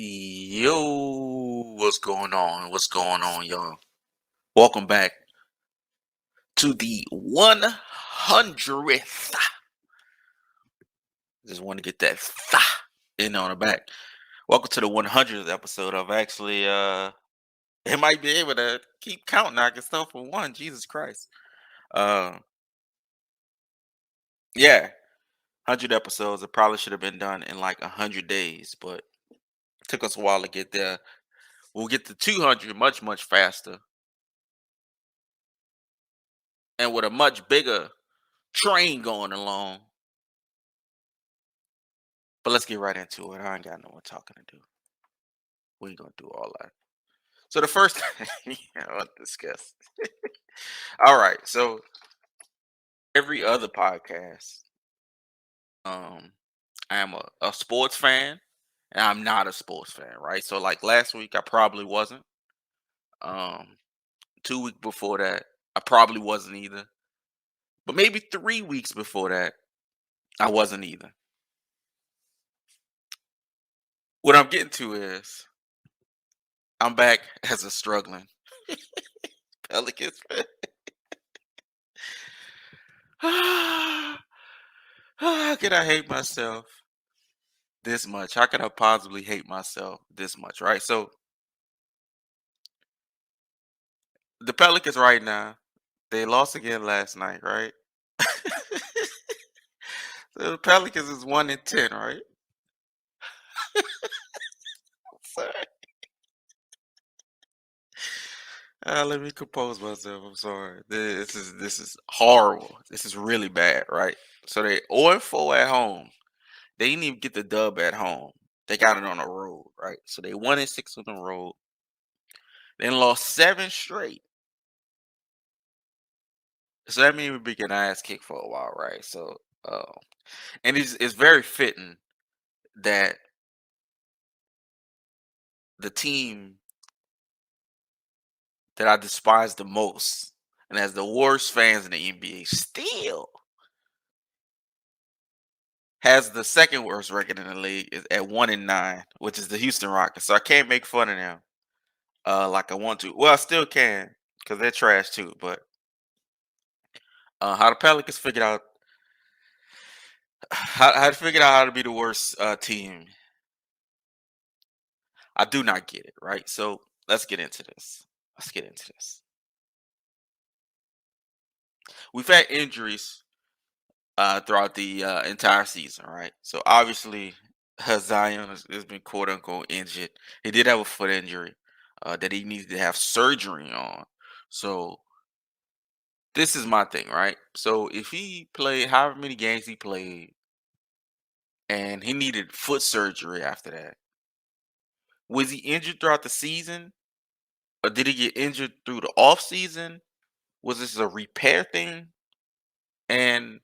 Yo, what's going on? What's going on, y'all? Welcome back to the 100th. Just want to get that in on the back. Welcome to the 100th episode of it might be able to keep counting. I can stuff for one. Jesus Christ. Uh, yeah, 100 episodes. It probably should have been done in like 100 days, but it took us a while to get there. We'll get to 200 much, much faster and with a much bigger train going along. But let's get right into it. I ain't got no one talking to do. We ain't gonna do all that. So the first thing I want to discuss. All right. So every other podcast, um, I am a sports fan and I'm not a sports fan, right? So like last week I probably wasn't. Um, 2 weeks before that, I probably wasn't either. But maybe 3 weeks before that, I wasn't either. What I'm getting to is I'm back as a struggling Pelicans fan. How could I hate myself this much? How could I possibly hate myself this much, right? So the Pelicans right now, they lost again last night, right? So the Pelicans is 1-10, right? Sorry. Let me compose myself. I'm sorry. This is horrible. This is really bad, right? So they 0-4 at home. They didn't even get the dub at home. They got it on the road, right? So they 1-6 on the road. Then lost 7 straight. So that means we've been getting our ass kicked for a while, right? So, and it's very fitting that the team that I despise the most and has the worst fans in the NBA still has the second worst record in the league is at 1-9, which is the Houston Rockets. So I can't make fun of them like I want to. Well, I still can because they're trash too. But how the Pelicans figured out how to figure out how to be the worst team, I do not get it. Right. So let's get into this. Let's get into this. We've had injuries throughout the entire season, right? So obviously, Zion has been quote unquote injured. He did have a foot injury that he needed to have surgery on. So this is my thing, right? So if he played however many games he played and he needed foot surgery after that, was he injured throughout the season? Or did he get injured through the off season? Was this a repair thing? And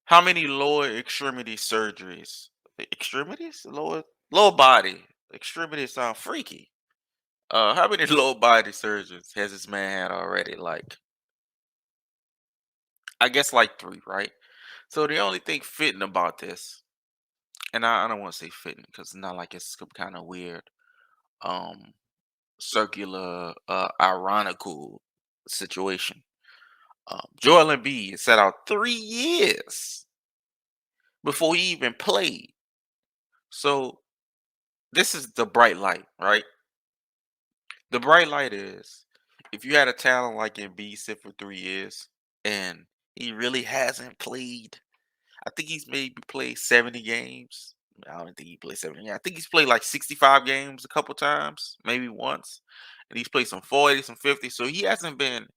how many lower extremity surgeries? Extremities? Lower body. Extremities sound freaky. How many lower body surgeries has this man had already? Like, I guess like three, right? So the only thing fitting about this, and I don't want to say fitting because it's not like it's some kind of weird, um, circular, ironical situation. Joel Embiid sat out 3 years before he even played. So this is the bright light, right? The bright light is if you had a talent like Embiid sit for 3 years and he really hasn't played. I think he's maybe played 70 games. I don't think he played 70. I think he's played like 65 games a couple times, maybe once. And he's played some 40, some 50. So he hasn't been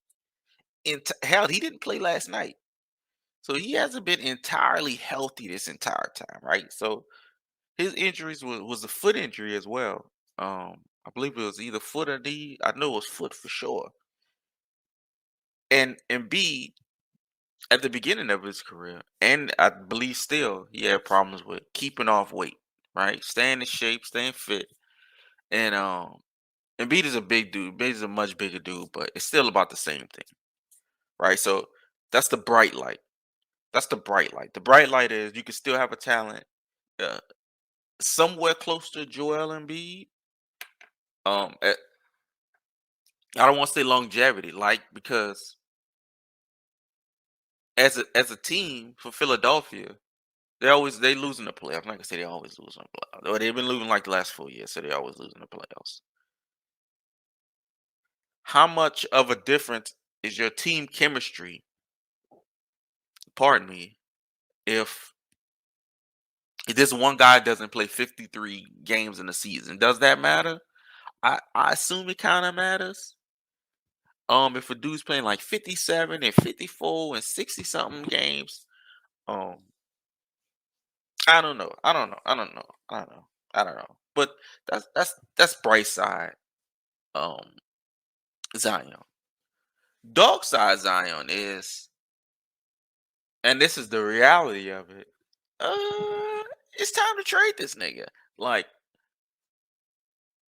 hell, he didn't play last night. So he hasn't been entirely healthy this entire time, right? So his injuries was a foot injury as well. I believe it was either foot or knee. I know it was foot for sure. And Embiid, at the beginning of his career, and I believe still, he had problems with keeping off weight, right? Staying in shape, staying fit. And Embiid is a big dude. Embiid is a much bigger dude, but it's still about the same thing, right? So that's the bright light. That's the bright light. The bright light is you can still have a talent. somewhere close to Joel Embiid. Eh, I don't want to say longevity, like because as a team for Philadelphia, they lose in the playoffs. I'm not gonna say they always lose in the playoffs. Or they've been losing like the last 4 years, so they always lose in the playoffs. How much of a difference is your team chemistry, pardon me, if this one guy doesn't play 53 games in a season? Does that matter? I assume it kind of matters. If a dude's playing like 57 and 54 and 60 something games, um, I don't know. I don't know. I don't know. I don't know. I don't know. But that's bright side um Zion. Dark side Zion is, and this is the reality of it. Uh, it's time to trade this nigga. Like,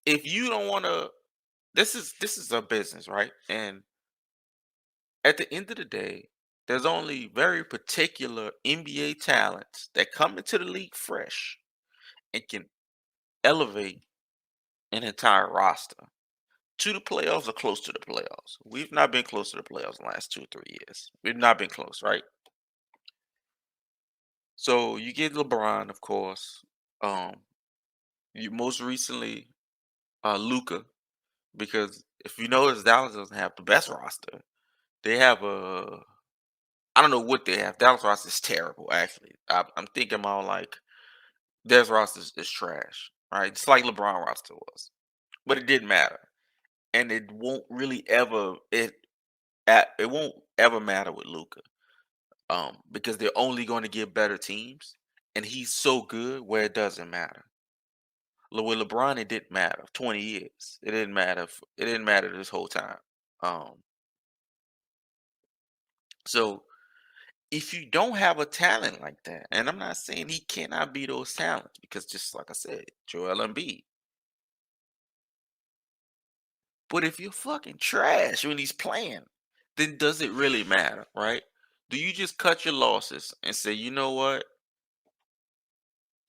if you don't want to, this is a business, right? And at the end of the day, there's only very particular NBA talents that come into the league fresh and can elevate an entire roster to the playoffs or close to the playoffs. We've not been close to the playoffs in the last 2 or 3 years. We've not been close, right? So you get LeBron, of course. Um, you most recently Luca, because if you notice, Dallas doesn't have the best roster. They have a I don't know what they have. Dallas roster is terrible, actually. I'm thinking about like their roster is trash, right? It's like LeBron roster was, but it didn't matter, and it won't really ever it won't ever matter with Luca, because they're only going to get better teams, and he's so good where it doesn't matter. With LeBron, it didn't matter. 20 years, it didn't matter. It didn't matter this whole time. Um, so if you don't have a talent like that, and I'm not saying he cannot be those talents, because just like I said, Joel Embiid. But if you're fucking trash when he's playing, then does it really matter, right? Do you just cut your losses and say, you know what?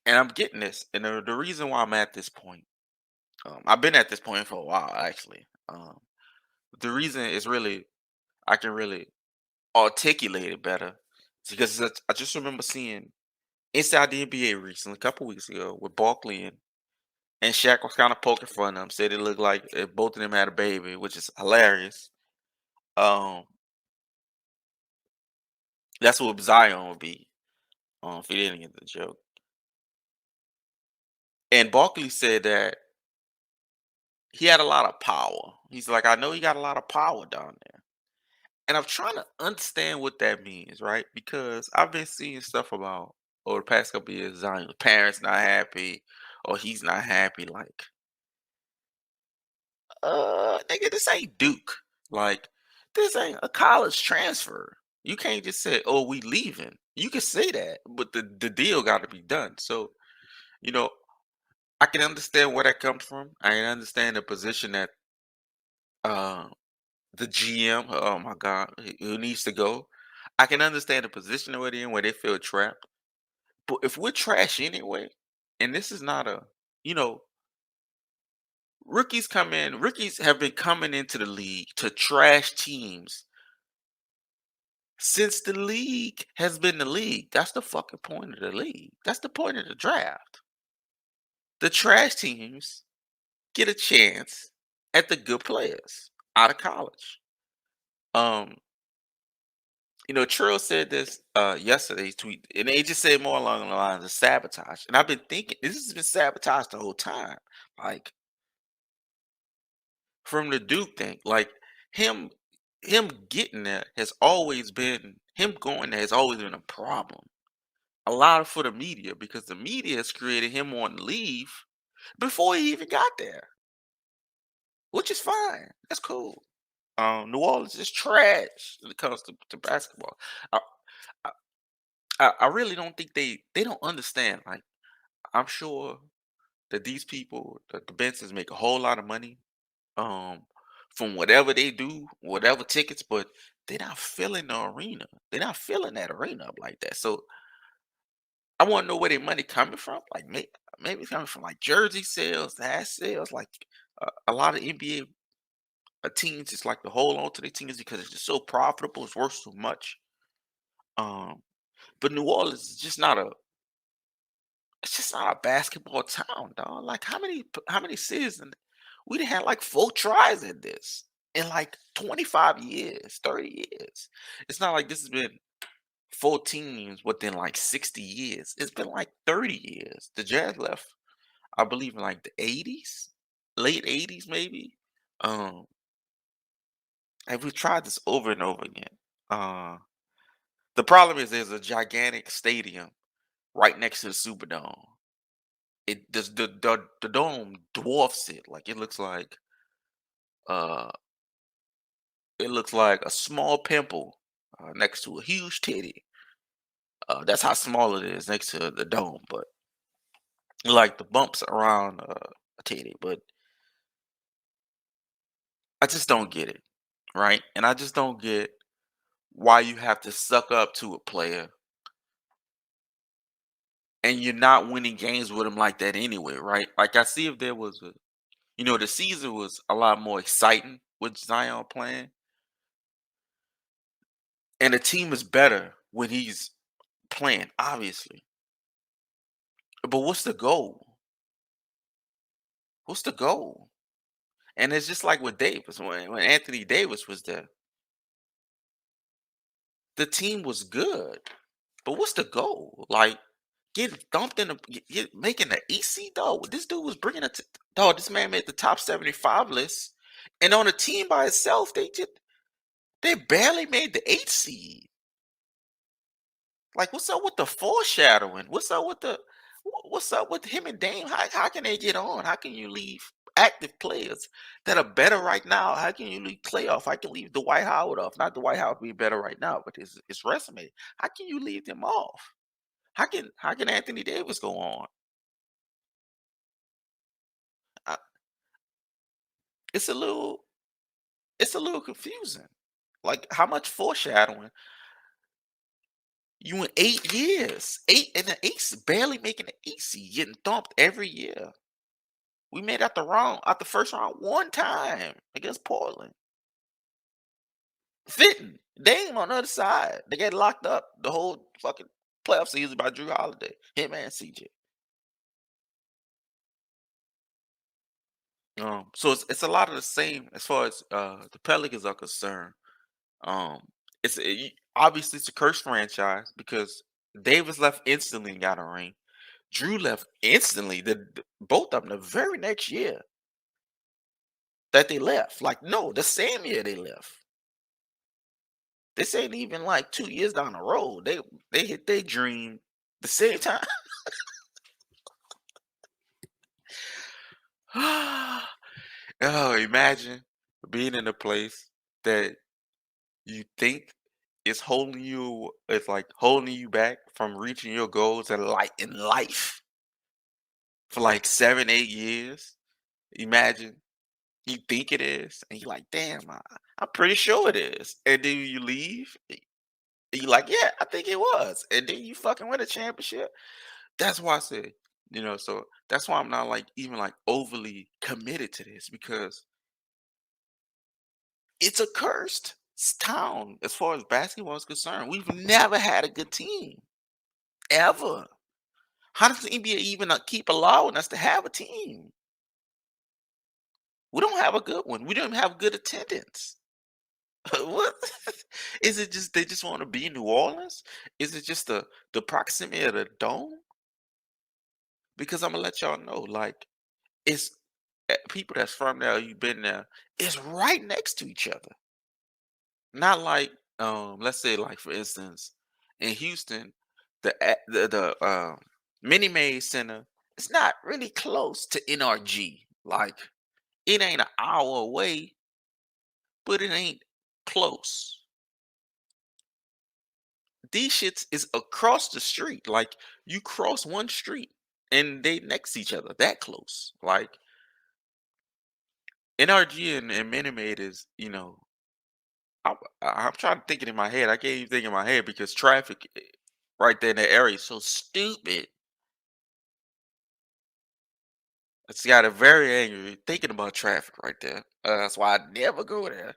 And I'm getting this, and the reason why I'm at this point, I've been at this point for a while actually. The reason is really I can really articulate it better is because I just remember seeing inside the NBA recently, a couple weeks ago, with Barkley and Shaq was kind of poking fun at them, said it looked like if both of them had a baby, which is hilarious. Um, that's what Zion would be, if he didn't get the joke. And Barkley said that he had a lot of power. He's like, I know he got a lot of power down there. And I'm trying to understand what that means, right? Because I've been seeing stuff about over the past couple years, Zion's parents not happy, or he's not happy. Like, nigga, this ain't Duke. Like, this ain't a college transfer. You can't just say, "Oh, we leaving." You can say that, but the deal got to be done. So, you know, I can understand where that comes from. I can understand the position that uh the GM, oh my God, who needs to go. I can understand the position that we're in where they feel trapped. But if we're trash anyway, and this is not a, you know, rookies have been coming into the league to trash teams since the league has been the league. That's the fucking point of the league. That's the point of the draft. The trash teams get a chance at the good players out of college. Um, Trill said this yesterday's tweet, and they just said more along the lines of sabotage. And I've been thinking this has been sabotage the whole time. Like from the Duke thing, like him him getting there has always been him going there has always been a problem. A lot of for the media because the media has created him on leave before he even got there, which is fine. That's cool. New Orleans is trash when it comes to basketball. I, I I really don't think they don't understand. Like I'm sure that these people, that the Bensons make a whole lot of money um from whatever they do, whatever tickets, but they're not filling the arena. They're not filling that arena up like that. So I want to know where their money coming from. Like maybe it's coming from like jersey sales, hat sales. Like a lot of NBA teams just like to hold on to their teams because it's just so profitable. It's worth so much. Um, but New Orleans is just not a. It's just not a basketball town, dog. Like how many seasons we done had like 4 tries at this in like 25 years, 30 years. It's not like this has been 4 teams within like 60 years. It's been like 30 years. The Jazz left, I believe, in like the 80s, late 80s, maybe. Um, and we've tried this over and over again. Uh, the problem is there's a gigantic stadium right next to the Superdome. It does the dome dwarfs it. Like uh it looks like a small pimple next to a huge titty. That's how small it is next to the dome, but like the bumps around a titty. But I just don't get it, right? And I just don't get why you have to suck up to a player and you're not winning games with him like that anyway, right? Like I see if there was the season was a lot more exciting with Zion playing, and the team is better when he's playing, obviously. But what's the goal? What's the goal? And it's just like with Davis. When Anthony Davis was there, the team was good. But what's the goal? Like getting dumped in the making the EC dog. This dude was bringing it to dog. This man made the top 75 list, and on a team by itself, they barely made the 8 seed. Like, what's up with the foreshadowing? What's up with him and Dame? How can they get on? How can you leave active players that are better right now? How can you leave playoff? I can leave Dwight Howard off. Not Dwight Howard being better right now, but his resume. How can you leave them off? How can Anthony Davis go on? I, it's a little it's a little confusing. Like how much foreshadowing? You in 8 years, eight and the eight barely making the AC, getting thumped every year. We made out the first round one time against Portland. Fitting. Dame on the other side. They get locked up the whole fucking playoff season by Drew Holiday. Him and CJ. So it's a lot of the same as far as the Pelicans are concerned. Um, obviously it's a cursed franchise because Davis left instantly and got a ring. Drew left instantly. Both of them the very next year that they left. Like no, the same year they left. This ain't even like 2 years down the road. They hit their dream the same time. Oh, imagine being in a place that you think is holding you, it's like holding you back from reaching your goals in life for like 7, 8 years. Imagine you think it is, and you're like, damn, I'm pretty sure it is. And then you leave, and you're like, yeah, I think it was. And then you fucking win a championship. That's why I said, so that's why I'm not like even like overly committed to this because it's a cursed town as far as basketball is concerned. We've never had a good team ever. How does the NBA even keep allowing us to have a team? We don't have a good one. We don't have good attendance. What is it? Just they just want to be in New Orleans? Is it just the proximity of the dome? Because I'm gonna let y'all know, like it's people that's from there, you've been there, it's right next to each other. Not like let's say like for instance in Houston, the Minnie Maid Center, it's not really close to NRG. Like it ain't an hour away, but it ain't close. These shits is across the street. Like you cross one street and they next to each other, that close. Like NRG and Minnie Maid is, I'm trying to think it in my head. I can't even think in my head because traffic. right there in that area is so stupid. It's got a very angry thinking about traffic right there. That's why I never go there.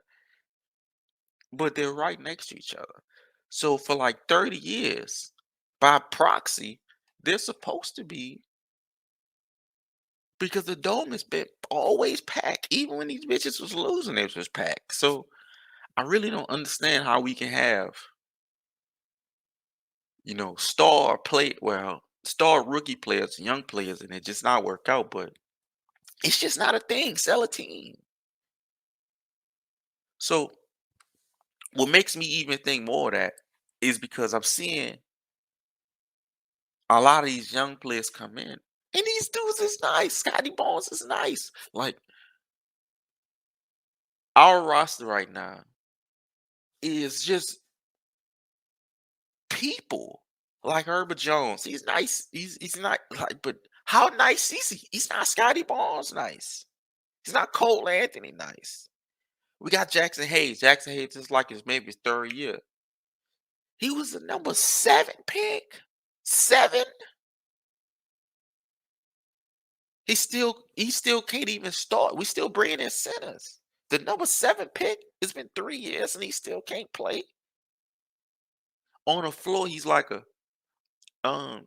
But they're right next to each other. So for like 30 years, by proxy, they're supposed to be because the dome has been always packed. Even when these bitches was losing, it was packed. So I really don't understand how we can have, star rookie players, young players, and it just not work out. But it's just not a thing. Sell a team. So what makes me even think more of that is because I'm seeing a lot of these young players come in, and these dudes is nice. Scotty Barnes is nice. Like our roster right now is just people. Like Herbert Jones, he's nice. He's not like, but how nice is he? He's not Scotty Barnes nice. He's not Cole Anthony nice. We got Jackson Hayes. Jackson Hayes is like his maybe his third year. He was the number 7 pick. 7. He still can't even start. We still bringing in centers. The number 7 pick, it's been 3 years and he still can't play. On the floor, he's like a um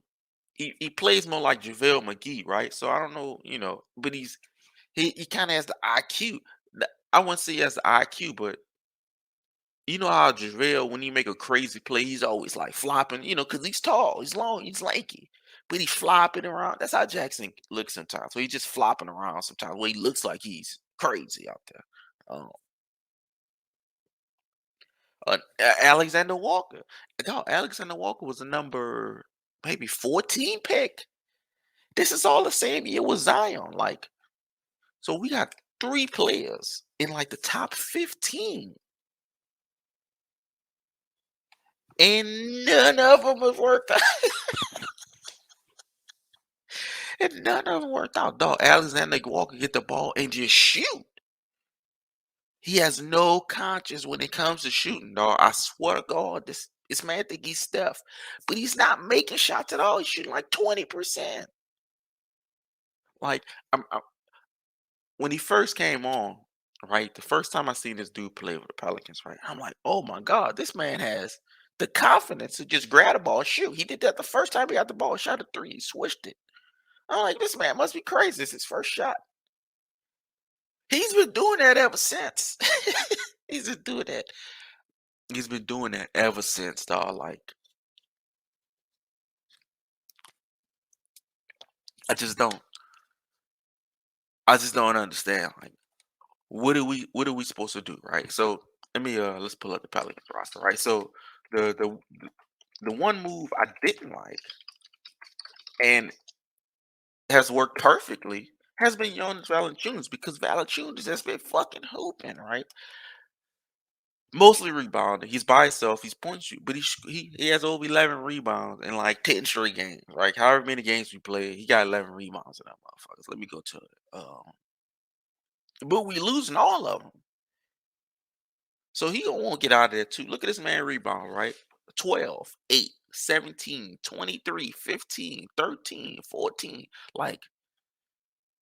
he plays more like JaVale McGee, right? So I don't know, but he kind of has the IQ. I wouldn't say he has the IQ, but you know how JaVale, when he make a crazy play, he's always like flopping, because he's tall, he's long, he's lanky. But he's flopping around. That's how Jackson looks sometimes. So he's just flopping around sometimes where he looks like he's crazy out there. Um, Alexander Walker. No, Alexander Walker was a number maybe 14 pick. This is all the same year with Zion. Like, so we got 3 players in like the top 15, and none of them have worked out. And none of them worked out. Dog, Alexander Walker get the ball and just shoot. He has no conscience when it comes to shooting, dog. I swear to God, this man think he's Steph, but he's not making shots at all. He's shooting like 20%. Like when he first came on, right? The first time I seen this dude play with the Pelicans, right? I'm like, oh my God, this man has the confidence to just grab the ball and shoot. He did that the first time he got the ball, shot a three, he switched it. I'm like, this man must be crazy. It's his first shot. He's been doing that ever since. He's been doing that. He's been doing that ever since, dog. Like, I just don't. I just don't understand. Like, what are we supposed to do, right? So let's pull up the Pelicans roster, right? So the one move I didn't like and has worked perfectly has been Jonas Valanciunas because Valanciunas has been fucking hooping, right? Mostly rebounding. He's by himself. He's point shoot, but he has over 11 rebounds in like 10 straight games. Right, however many games we play, he got 11 rebounds in that motherfuckers. Let me go to it. But we losing all of them, so he gonna want to get out of there too. Look at this man rebound, right? 12, 8, 17, 23, 15, 13, 14. Like,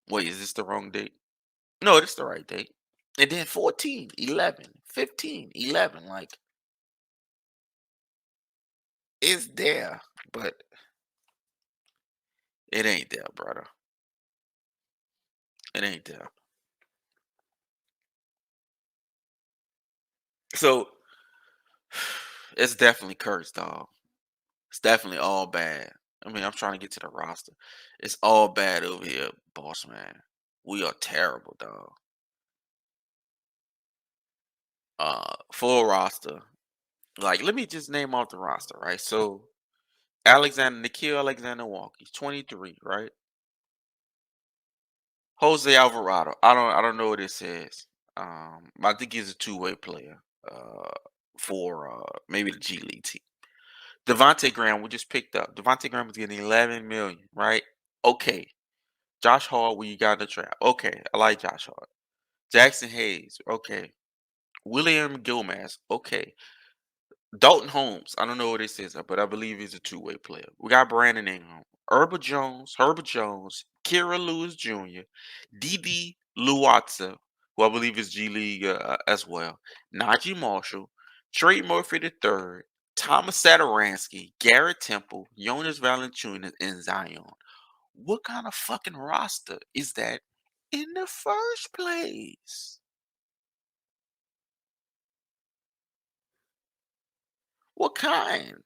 wait, is this the wrong date? No, this the right date. And then 14, 11, 15, 11. Like, it's there, but it ain't there, brother. It ain't there. So it's definitely cursed, dog. It's definitely all bad. I mean, I'm trying to get to the roster. It's all bad over here, boss man. We are terrible, dog. Full roster. Like, let me just name off the roster, right? So Nikhil Alexander Walker, he's 23, right? Jose Alvarado. I don't know what it says. I think he's a two-way player. Uh, for maybe the G League team. Devontae Graham, we just picked up. Devontae Graham is getting 11 million, right? Okay. Josh Hart, we got in the trap. Okay, I like Josh Hart. Jackson Hayes, okay. William Gilmas, okay. Dalton Holmes. I don't know what this is, but I believe he's a two-way player. We got Brandon Ingram, Herbert Jones, Kira Lewis Jr., Didi Luatza, who I believe is G League as well, Najee Marshall, Trey Murphy III, Thomas Satoransky, Garrett Temple, Jonas Valanciunas, and Zion. What kind of fucking roster is that in the first place? What kind?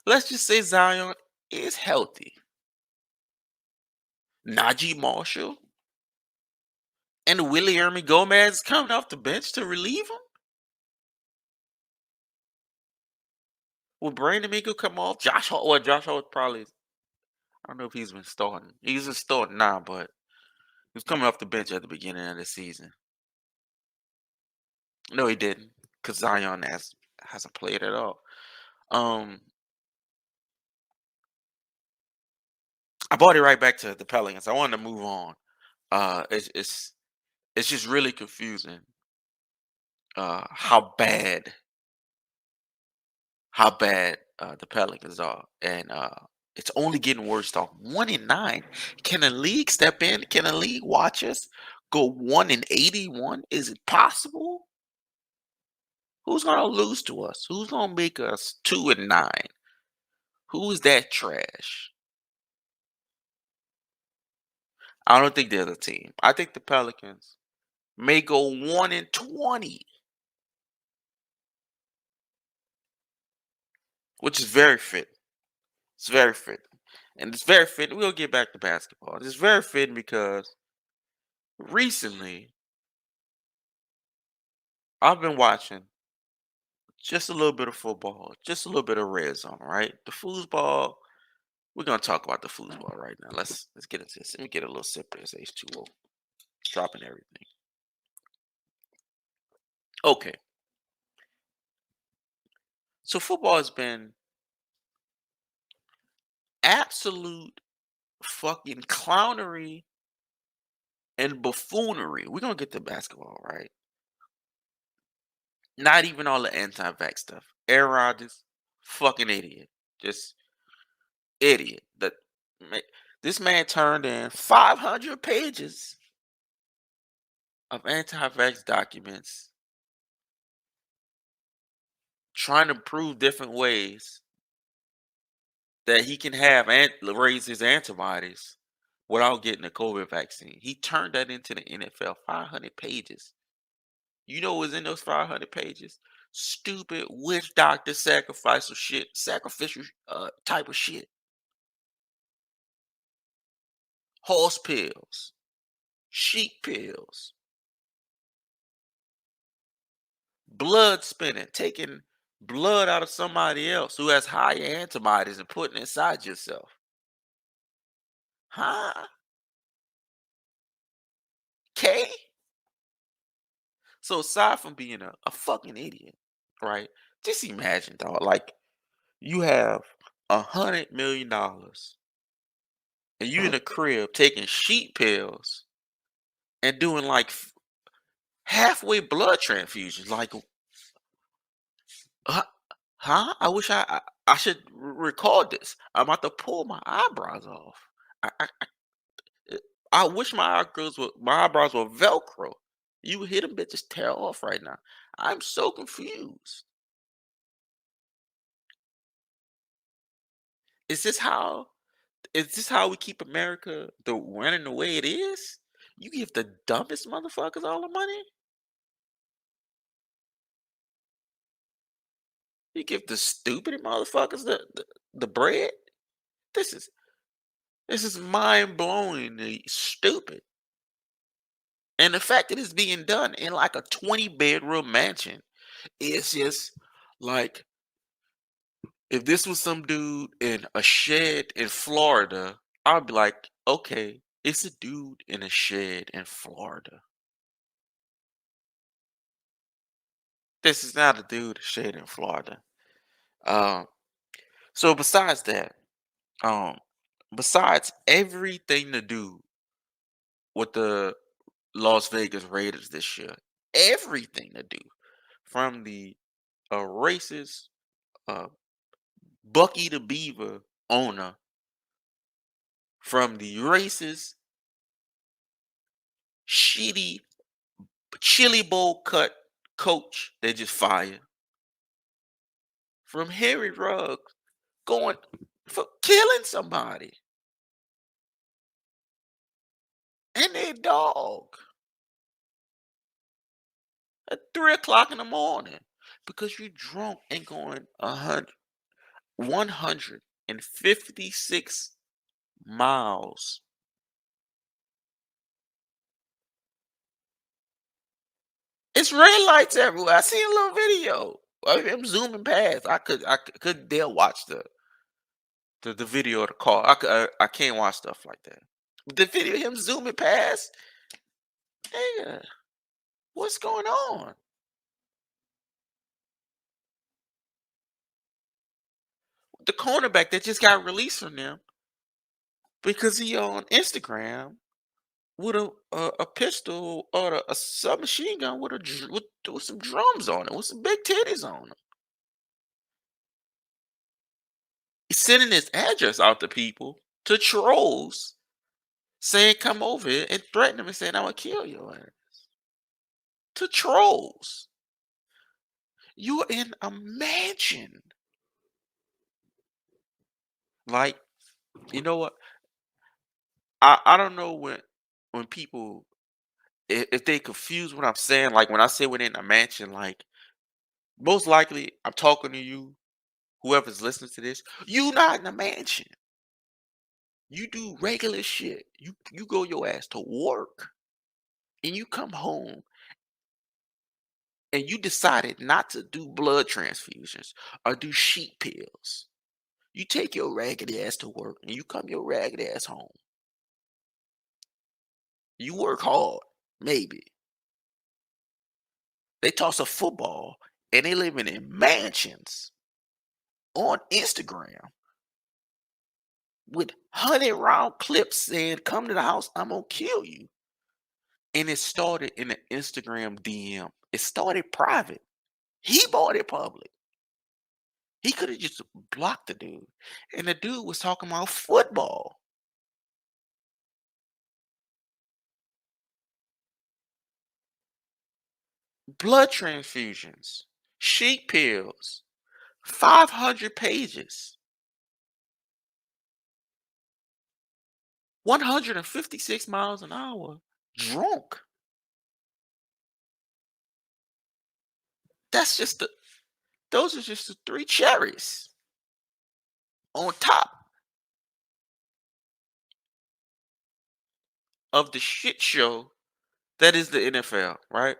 Let's just say Zion is healthy. Najee Marshall and Willie Ermy Gomez coming off the bench to relieve him? Will Brandon Ingram come off? Josh Hart probably. I don't know if he's been starting. He's been starting now, but he was coming off the bench at the beginning of the season. No, he didn't, because Zion hasn't played at all. Um, I brought it right back to the Pelicans. I wanted to move on. It's just really confusing. How bad the Pelicans are, and it's only getting worse. Though 1-9, can the league step in? Can the league watch us go 1-81? Is it possible? Who's gonna lose to us? Who's gonna make us 2-9? Who is that trash? I don't think they're the team. I think the Pelicans may go 1-20, which is very fit. It's very fit. And it's very fitting. We'll get back to basketball. It's very fitting because recently I've been watching just a little bit of football, just a little bit of red zone, right? The foosball, we're gonna talk about the foosball right now. Let's get into this. Let me get a little sip of this H2O. Dropping everything. Okay. So football has been absolute fucking clownery and buffoonery. We're gonna get to basketball, right? Not even all the anti-vax stuff. Aaron Rodgers, fucking idiot. Just idiot. Ma- this man turned in 500 pages of anti-vax documents trying to prove different ways that he can have and raise his antibodies without getting the COVID vaccine. He turned that into the NFL. 500 pages. You know what was in those 500 pages? Stupid witch doctor sacrificial type of shit. Horse pills, sheep pills, blood spinning, taking blood out of somebody else who has higher antibodies and putting it inside yourself. Huh? K? So aside from being a fucking idiot, right? Just imagine, dog. Like you have $100 million and you in a crib taking sheep pills and doing like halfway blood transfusions. Like, huh? I wish I should record this. I'm about to pull my eyebrows off. Uh, I wish my eyebrows were Velcro. You would hear them bitches tear off right now. I'm so confused. Is this how we keep America the running the way it is? You give the dumbest motherfuckers all the money? You give the stupid motherfuckers the bread? This is mind blowingly stupid. And the fact that it's being done in like a 20-bedroom mansion, it's just like if this was some dude in a shed in Florida, I'd be like, okay, it's a dude in a shed in Florida. This is not a dude in a shed in Florida. Um, so um, besides everything to do with the Las Vegas Raiders this year, everything to do from the a racist uh, Bucky the Beaver owner from the racist, shitty chili bowl cut coach they just fired, from Harry Ruggs going for killing somebody and their dog at 3 o'clock in the morning because you drunk and going 156 miles. It's red lights everywhere. I seen a little video of him zooming past. Couldn't dare watch the video of the car. I can't watch stuff like that. The video of him zooming past, nigga, what's going on? The cornerback that just got released from them because he on Instagram with a pistol or a submachine gun with with some drums on it, with some big titties on it. He's sending his address out to people, to trolls, saying come over here and threaten them and saying I'm gonna kill your ass. To trolls. You're in a mansion. Like, you know what? I don't know when people if they confuse what I'm saying, like when I say we're in a mansion, like most likely I'm talking to you, whoever's listening to this, you not in a mansion. You do regular shit. You go your ass to work and you come home and you decided not to do blood transfusions or do sheep pills. You take your raggedy ass to work and you come your raggedy ass home. You work hard, maybe. They toss a football and they living in mansions on Instagram with 100 round clips saying, "Come to the house, I'm gonna kill you." And it started in an Instagram DM. It started private. He bought it public. He could have just blocked the dude. And the dude was talking about football, blood transfusions, sheep pills, 500 pages, 156 miles an hour, drunk. That's just the those are just the three cherries on top of the shit show that is the NFL, right?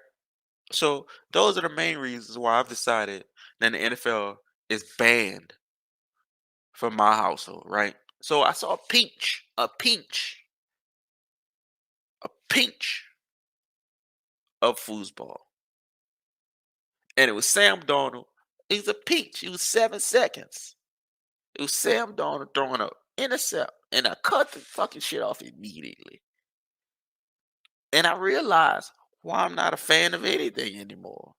So those are the main reasons why I've decided that the NFL is banned from my household, right? So I saw a pinch of foosball, and it was Sam Darnold. He's a peach. It was 7 seconds. It was Sam Darnold throwing a intercept, and I cut the fucking shit off immediately. And I realized why I'm not a fan of anything anymore,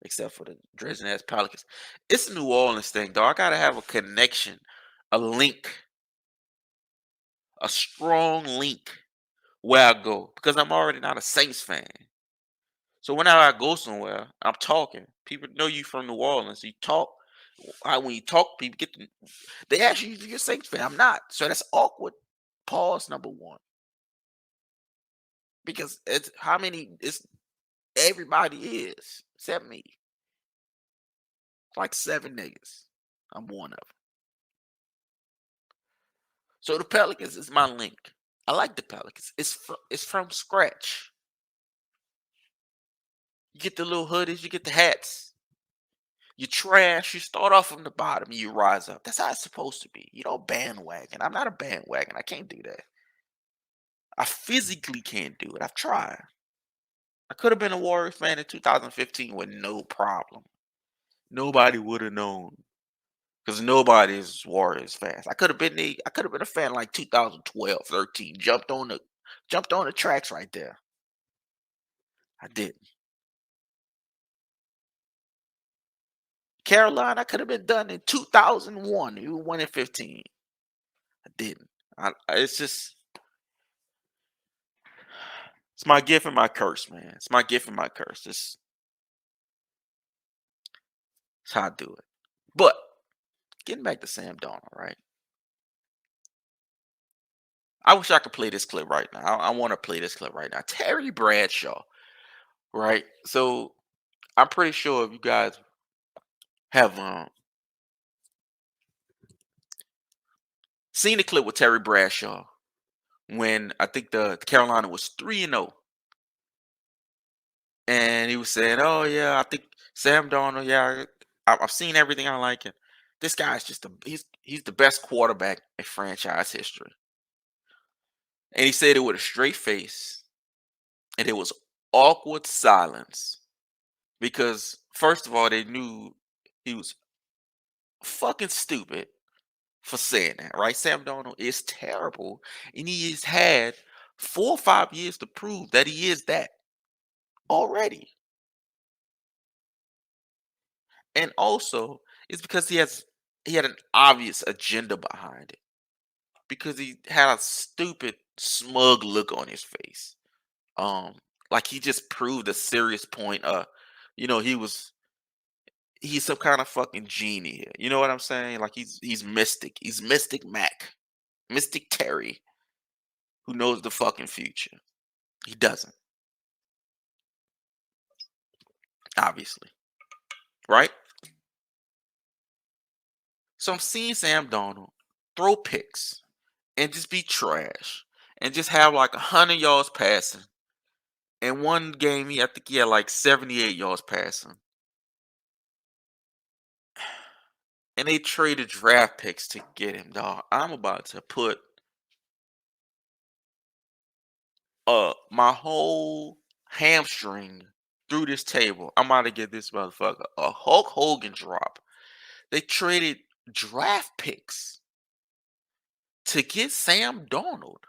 except for the Dresden ass Pelicans. It's a New Orleans thing, though. I gotta have a connection, a link, a strong link where I go because I'm already not a Saints fan. So whenever I go somewhere, I'm talking. People know you from New Orleans. You talk. When you talk, people get to, they ask you if you're a Saints fan. I'm not. So that's awkward. Pause number one. Because it's how many it's everybody is except me. Like 7 niggas. I'm one of them. So the Pelicans is my link. I like the Pelicans. It's from scratch. You get the little hoodies, you get the hats. You trash. You start off from the bottom, and you rise up. That's how it's supposed to be. You don't bandwagon. I'm not a bandwagon. I can't do that. I physically can't do it. I've tried. I could have been a Warriors fan in 2015 with no problem. Nobody would have known because nobody is Warriors fans. I could have been a fan like 2012, 13. Jumped on the tracks right there. I didn't. Carolina could have been done in 2001. You won in 15. I didn't. It's just it's my gift and my curse, man. It's my gift and my curse. It's how I do it. But getting back to Sam Darnold, right? I wish I could play this clip right now. I want to play this clip right now. Terry Bradshaw, right? So I'm pretty sure if you guys have seen the clip with Terry Bradshaw when I think the Carolina was 3-0, and he was saying, "Oh yeah, I think Sam Darnold. Yeah, I've seen everything I like it. This guy's just he's the best quarterback in franchise history." And he said it with a straight face, and it was awkward silence because first of all, they knew he was fucking stupid for saying that, right? Sam Darnold is terrible, and he has had 4 or 5 years to prove that he is that already. And also, it's because he had an obvious agenda behind it. Because he had a stupid, smug look on his face. Um, like he just proved a serious point. He was he's some kind of fucking genie here. You know what I'm saying? Like he's mystic. He's Mystic Mac, Mystic Terry, who knows the fucking future. He doesn't, obviously, right? So I'm seeing Sam Donald throw picks and just be trash and just have like 100 yards passing. In one game, I think he had like 78 yards passing. And they traded draft picks to get him, dog. I'm about to put my whole hamstring through this table. I'm about to get this motherfucker a Hulk Hogan drop. They traded draft picks to get Sam Donald.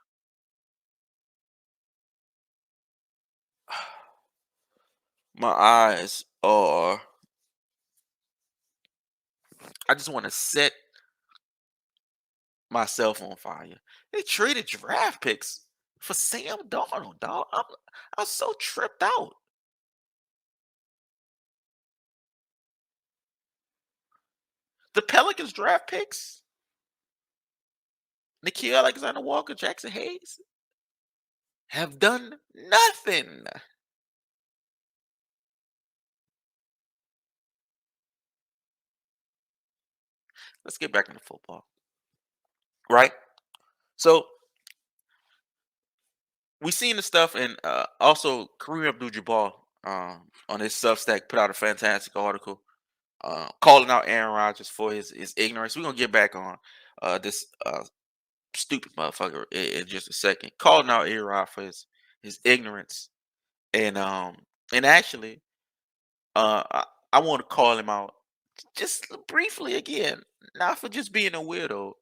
My eyes are. I just want to set myself on fire. They traded draft picks for Sam Donald, dog. I'm so tripped out. The Pelicans draft picks, Nikhil Alexander Walker, Jackson Hayes, have done nothing. Let's get back into football, right? So we seen the stuff, and also Kareem Abdul-Jabbar on his Substack put out a fantastic article calling out Aaron Rodgers for his ignorance. We're gonna get back on this stupid motherfucker in just a second. Calling out Aaron Rod for his ignorance, and actually, I, I want to call him out just briefly again, not for just being a weirdo,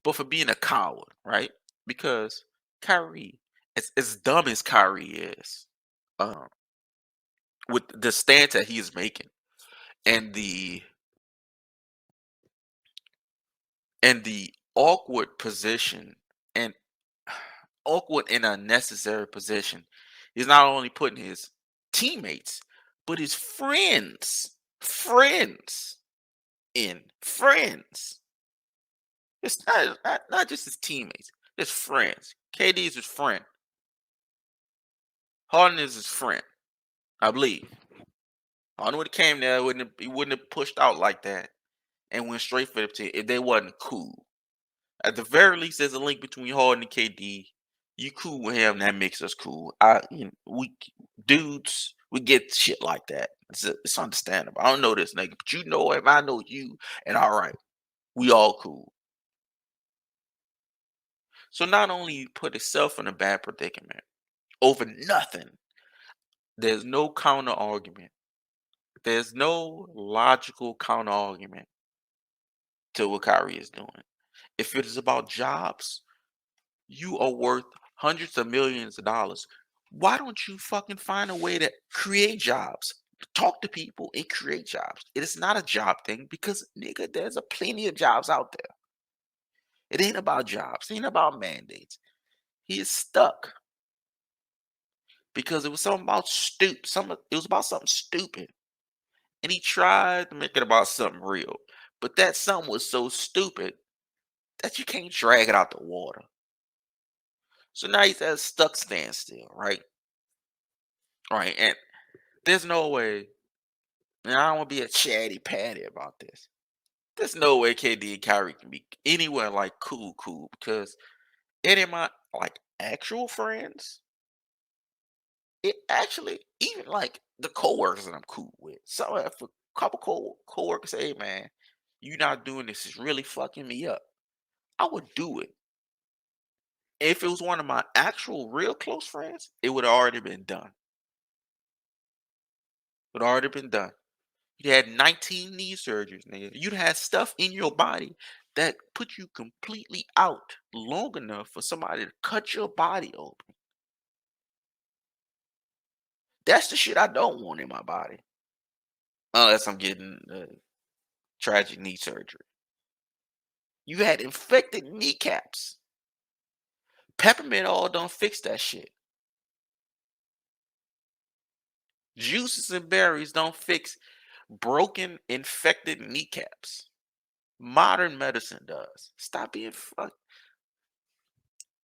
but for being a coward, right? Because Kyrie, as dumb as Kyrie is, um, with the stance that he is making and the awkward position and awkward and unnecessary position, he's not only putting his teammates but his friends in friends. It's not just his teammates, his friends. KD is his friend. Harden is his friend, I believe. Harden would have came there, he wouldn't have pushed out like that and went straight for the team if they wasn't cool. At the very least, there's a link between Harden and KD. You cool with him, that makes us cool. We dudes, we get shit like that. It's understandable. I don't know this nigga, but you know him, I know you, and all right, we all cool. So not only you put yourself in a bad predicament over nothing, there's no counter argument. There's no logical counter argument to what Kyrie is doing. If it is about jobs, you are worth hundreds of millions of dollars. Why don't you fucking find a way to create jobs? Talk to people and create jobs. It is not a job thing because nigga, there's a plenty of jobs out there. It ain't about jobs. It ain't about mandates. He is stuck because it was something about it was about something stupid. And he tried to make it about something real. But that something was so stupid that you can't drag it out the water. So now he's at a stuck standstill, right? Right. And there's no way, and I don't want to be a chatty patty about this. There's no way KD and Kyrie can be anywhere like cool because any of my like actual friends, it actually even like the coworkers that I'm cool with. So if a couple coworkers say, "Hey man, you not doing this is really fucking me up," I would do it. If it was one of my actual real close friends, it would have already been done. It would already been done. You had 19 knee surgeries, nigga. You'd had stuff in your body that put you completely out long enough for somebody to cut your body open. That's the shit I don't want in my body. Unless I'm getting tragic knee surgery. You had infected kneecaps. Peppermint oil don't fix that shit. Juices and berries don't fix broken, infected kneecaps. Modern medicine does. Stop being fuck.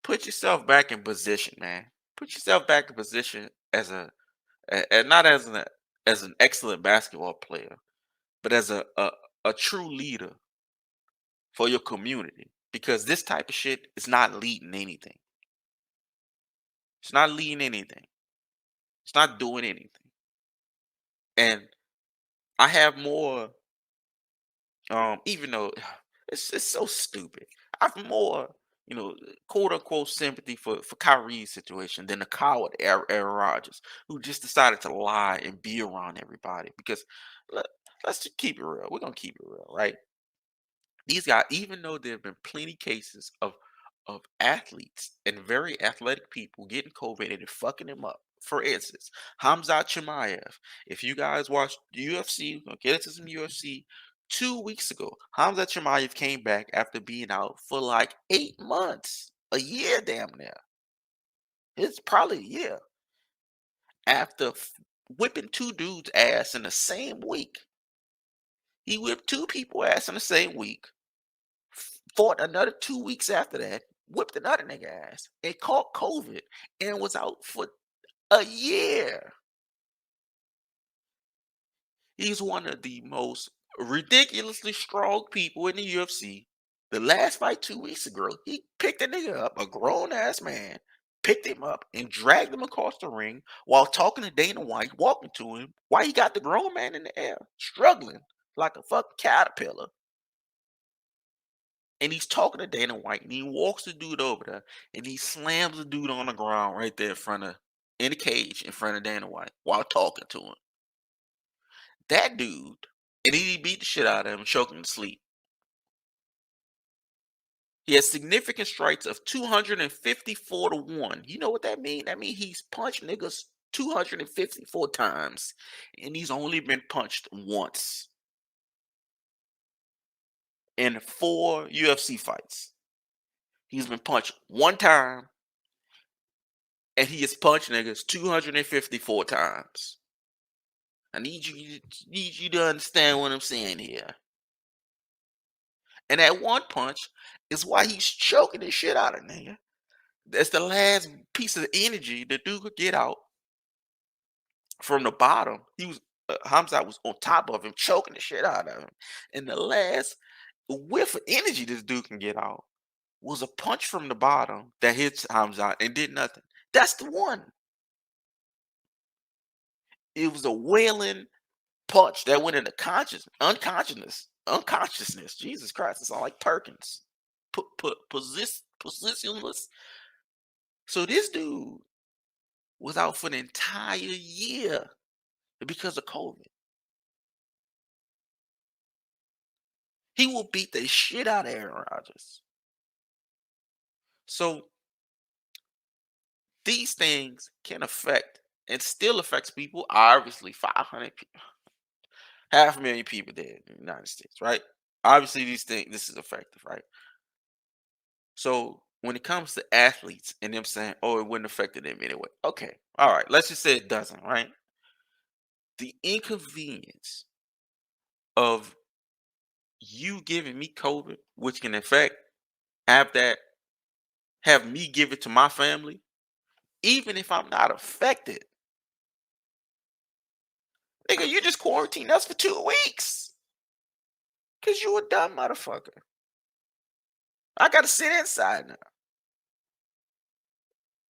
Put yourself back in position, man. Put yourself back in position as not as an excellent basketball player, but as a true leader for your community. Because this type of shit is not leading anything. It's not leading anything. It's not doing anything. And I have more, even though it's so stupid. I have more, quote unquote sympathy for Kyrie's situation than the coward Aaron Rodgers, who just decided to lie and be around everybody. Because let, let's just keep it real. We're gonna keep it real, right? These guys, even though there have been plenty cases of athletes and very athletic people getting COVID and it fucking them up. For instance, Hamzat Chimaev. If you guys watch UFC, we're gonna get into some UFC. 2 weeks ago, Hamzat Chimaev came back after being out for like 8 months, a year damn near. It's probably a year after whipping two dudes' ass in the same week. He whipped two people ass in the same week. Fought another 2 weeks after that, whipped another nigga ass, and caught COVID and was out for a year. He's one of the most ridiculously strong people in the UFC. The last fight 2 weeks ago, he picked a nigga up, a grown ass man, picked him up and dragged him across the ring while talking to Dana White, walking to him while he got the grown man in the air, struggling like a fucking caterpillar. And he's talking to Dana White, and he walks the dude over there, and he slams the dude on the ground right there in the cage in front of Dana White while talking to him. That dude, and he beat the shit out of him, choking him to sleep. He has significant strikes of 254 to 1. You know what that means? That means he's punched niggas 254 times, and he's only been punched once in 4 UFC fights. He's been punched one time and he has punched niggas 254 times. I need you to understand what I'm saying here. And that one punch is why he's choking the shit out of nigga. That's the last piece of energy the dude could get out from the bottom. Hamza was on top of him, choking the shit out of him. And the last whiff of energy this dude can get out was a punch from the bottom that hits Hamza and did nothing. That's the one. It was a wailing punch that went into unconsciousness. Jesus Christ, it's all like Perkins. Positionless. So this dude was out for the entire year because of COVID. He will beat the shit out of Aaron Rodgers. So these things can affect it still affects people. Obviously, 500 people, half a million people dead in the United States, right? Obviously, these things, this is effective, right? So when it comes to athletes and them saying, "Oh, it wouldn't affect them anyway," okay, all right, let's just say it doesn't, right? The inconvenience of you giving me COVID, which can affect have that have me give it to my family, even if I'm not affected, nigga, you just quarantine us for 2 weeks because you a dumb motherfucker. I gotta sit inside now,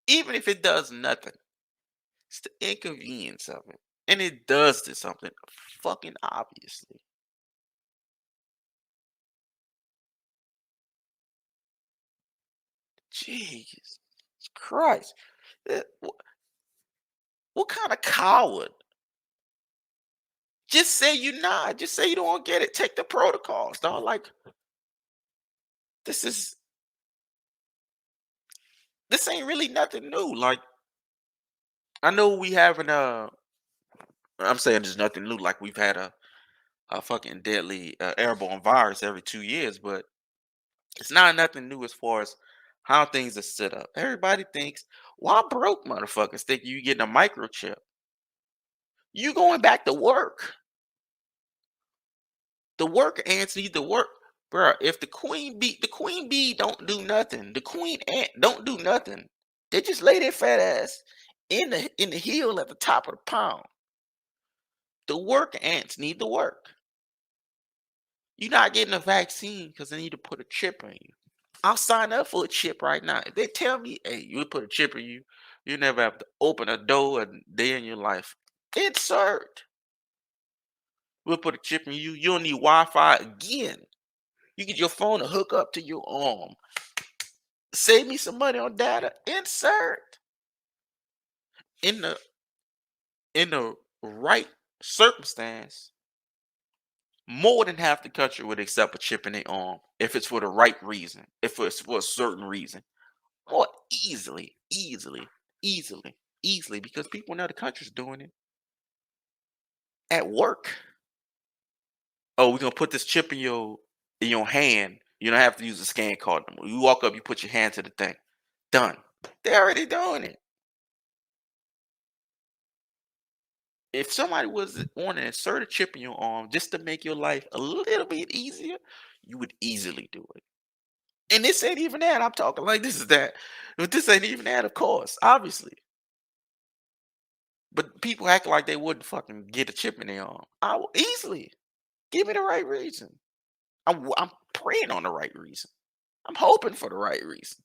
even if it does nothing. It's the inconvenience of it, and it does do something fucking obviously. Jesus Christ. What kind of coward? Just say you not. Just say you don't want to get it. Take the protocols, dog. Like this is this ain't really nothing new. Like I know we having I'm saying there's nothing new. Like we've had a fucking deadly airborne virus every 2 years, but it's not nothing new as far as how things are set up. Everybody thinks, why broke motherfuckers think you getting a microchip? You going back to work. The worker ants need to work. Bruh, if the queen bee don't do nothing. The queen ant don't do nothing. They just lay their fat ass in the hill at the top of the pound. The worker ants need to work. You're not getting a vaccine because they need to put a chip in you. I'll sign up for a chip right now. If they tell me, hey, you put a chip in you, you never have to open a door a day in your life. Insert. We'll put a chip in you. You don't need Wi-Fi again. You get your phone to hook up to your arm. Save me some money on data. Insert. In the right circumstance, more than half the country would accept a chip in their arm if it's for the right reason, if it's for a certain reason. More easily, because people in other countries doing it at work. Oh, we're gonna put this chip in your hand. You don't have to use a scan card no more. You walk up, you put your hand to the thing. Done. They're already doing it. If somebody was on to insert a chip in your arm just to make your life a little bit easier, you would easily do it. And this ain't even that. I'm talking like this is that. But this ain't even that, of course, obviously. But people act like they wouldn't fucking get a chip in their arm. I will easily. Give me the right reason. I'm praying on the right reason. I'm hoping for the right reason.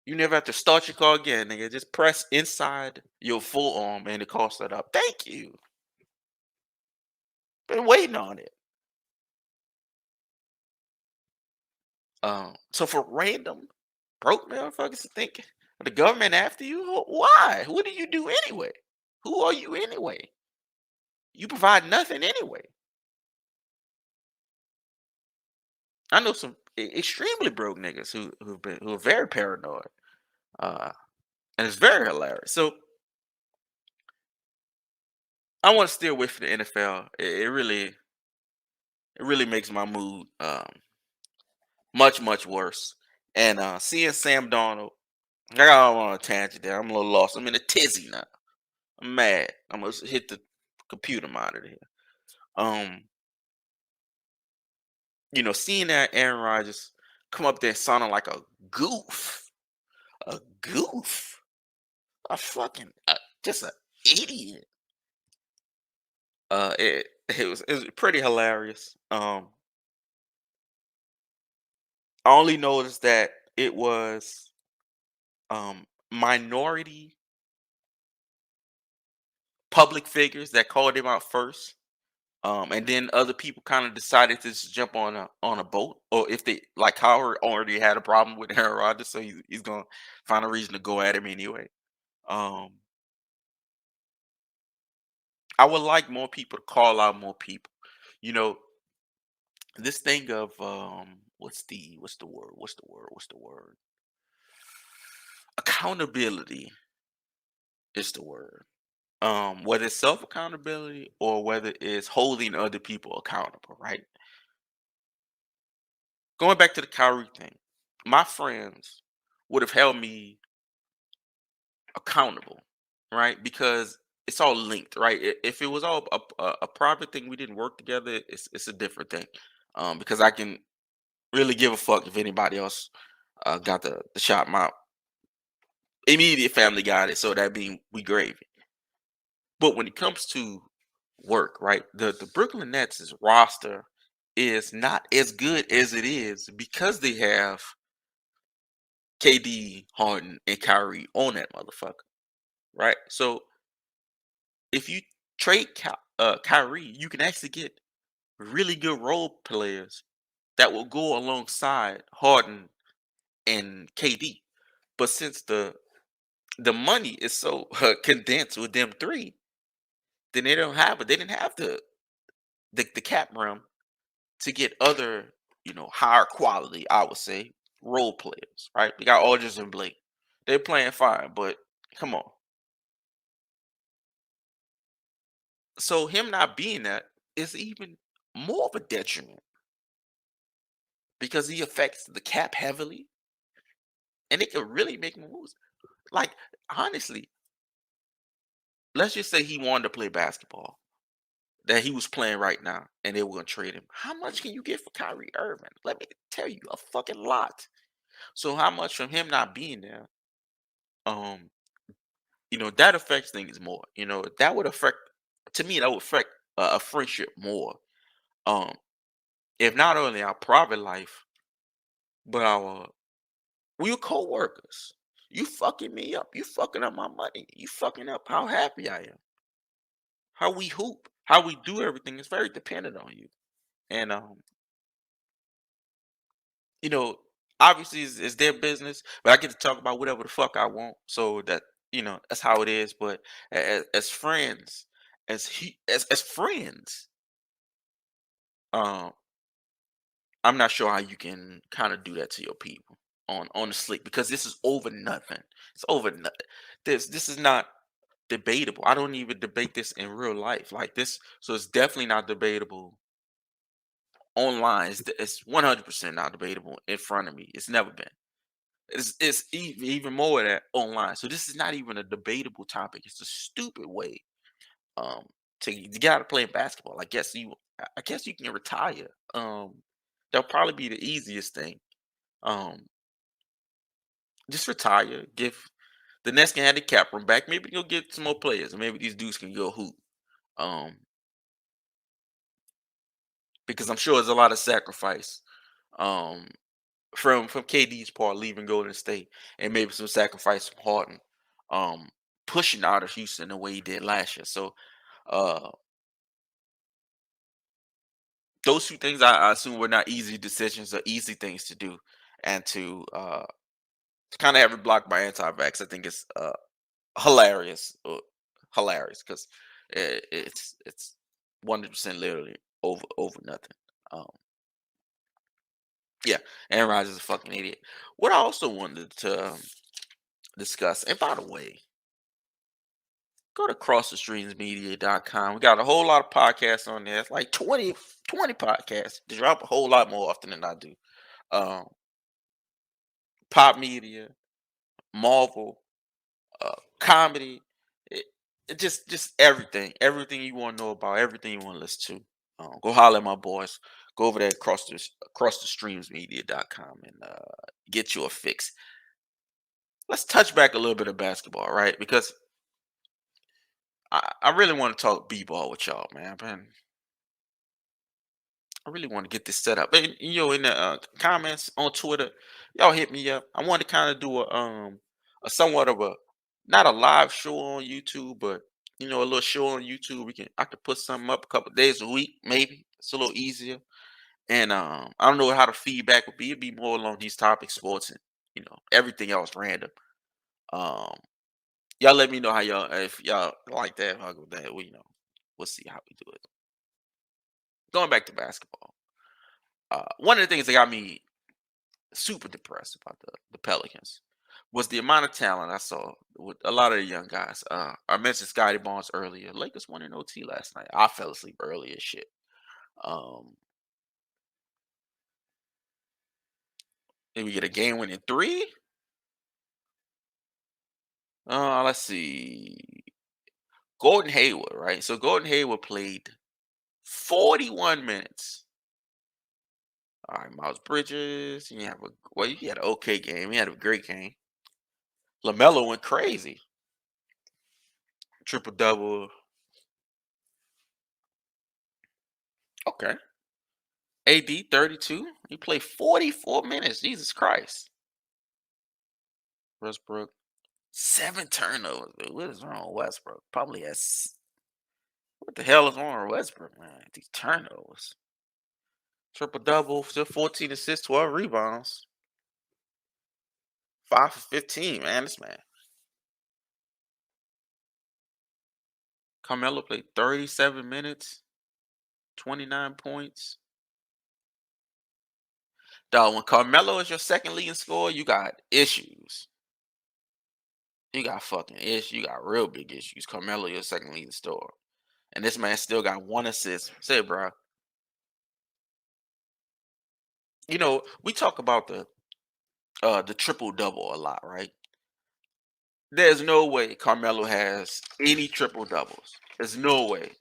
You never have to start your car again, nigga. Just press inside your full arm and it calls it up. Thank you. Been waiting on it. So for random broke motherfuckers to think the government after you, why? What do you do anyway? Who are you anyway? You provide nothing anyway. I know some extremely broke niggas who are very paranoid, uh, and it's very hilarious. So I want to steer away from the NFL. It really makes my mood much worse. And seeing Sam Darnold, I got on a tangent there. I'm a little lost. I'm in a tizzy now. I'm mad. I'm gonna hit the computer monitor here. Um, seeing that Aaron Rodgers come up there sounding like goof, a goof, a fucking just an idiot. It was pretty hilarious. I only noticed that it was minority public figures that called him out first. And then other people kind of decided to just jump on a boat, or if they like Howard already had a problem with Aaron Rodgers, so he's gonna find a reason to go at him anyway. Um, I would like more people to call out more people. You know, this thing of what's the word? Accountability. is the word. Whether it's self accountability or whether it's holding other people accountable, right? Going back to the Kyrie thing, my friends would have held me accountable, right? Because it's all linked, right? If it was all a private thing, we didn't work together. It's a different thing, because I can really give a fuck if anybody else got the shot. My immediate family got it, so that being we gravy. But when it comes to work, right? The Brooklyn Nets' roster is not as good as it is because they have KD, Harden, and Kyrie on that motherfucker, right? So if you trade Kyrie, you can actually get really good role players that will go alongside Harden and KD. But since the money is so condensed with them three, then they don't have it. They didn't have the cap room to get other, higher quality, I would say, role players, right? We got Aldridge and Blake. They're playing fine, but come on. So him not being that is even more of a detriment because he affects the cap heavily and it could really make moves. Like, honestly, let's just say he wanted to play basketball that he was playing right now and they were going to trade him. How much can you get for Kyrie Irving? Let me tell you, a fucking lot. So how much from him not being there? Um, that affects things more. That would affect, to me, that would affect a friendship more. Um, if not only our private life, but our we were co-workers. You fucking me up. You fucking up my money. You fucking up how happy I am. How we hoop. How we do everything is very dependent on you. And you know, obviously it's their business, but I get to talk about whatever the fuck I want. So that's how it is. But as friends, as friends, um, I'm not sure how you can kind of do that to your people on the slick because this is over nothing. It's over nothing. This is not debatable. I don't even debate this in real life like this, so it's definitely not debatable online. It's 100% not debatable in front of me. It's never been. It's even more of that online. So this is not even a debatable topic. It's a stupid way um you gotta play basketball. I guess you can retire. That'll probably be the easiest thing. Um just retire. Give the Nets can have the cap room back. Maybe you'll get some more players, and maybe these dudes can go hoop. Um because I'm sure there's a lot of sacrifice. Um from KD's part leaving Golden State and maybe some sacrifice from Harden um pushing out of Houston the way he did last year. So uh those two things I assume were not easy decisions or easy things to do. And to kind of have it blocked by anti-vax, I think it's hilarious. Hilarious because it's 100% literally over nothing. Um yeah, Aaron Rodgers is a fucking idiot. What I also wanted to discuss, and by the way, go to crossthestreamsmedia.com. We got a whole lot of podcasts on there. It's like 20 podcasts. They drop a whole lot more often than I do. Um, Pop media, Marvel, comedy, it just everything you want to know about, everything you want to listen to. Go holler at my boys. Go over there across the streamsmedia.com and get you a fix. Let's touch back a little bit of basketball, right? Because I really want to talk b-ball with y'all, man. I really want to get this set up. And in the comments on Twitter, y'all hit me up. I want to kind of do a somewhat of a not a live show on YouTube, but a little show on YouTube. I could put something up a couple days a week, maybe. It's a little easier. And I don't know how the feedback would be. It'd be more along these topics, sports, and everything else random. Um, y'all let me know how y'all if y'all like that. I'll go with that. Well, we'll see how we do it. Going back to basketball. One of the things that got me super depressed about the Pelicans was the amount of talent I saw with a lot of the young guys. I mentioned Scotty Barnes earlier. Lakers won in OT last night. I fell asleep early as shit. Um, and we get a game winning three. Let's see. Gordon Hayward, right? So Gordon Hayward played 41 minutes. All right, Miles Bridges. He had an okay game. He had a great game. LaMelo went crazy. Triple double. Okay. AD 32. He played 44 minutes. Jesus Christ. Westbrook. 7 turnovers. Dude. What is wrong with Westbrook? Probably has what the hell is wrong with Westbrook, man? These turnovers. Triple double, still 14 assists, 12 rebounds. 5 for 15, man. This man. Carmelo played 37 minutes, 29 points. Dog, when Carmelo is your second leading scorer, you got issues. You got fucking issues. You got real big issues. Carmelo, your second leading scorer. And this man still got 1 assist. Say, bro. We talk about the triple double a lot, right? There's no way Carmelo has any triple doubles. There's no way.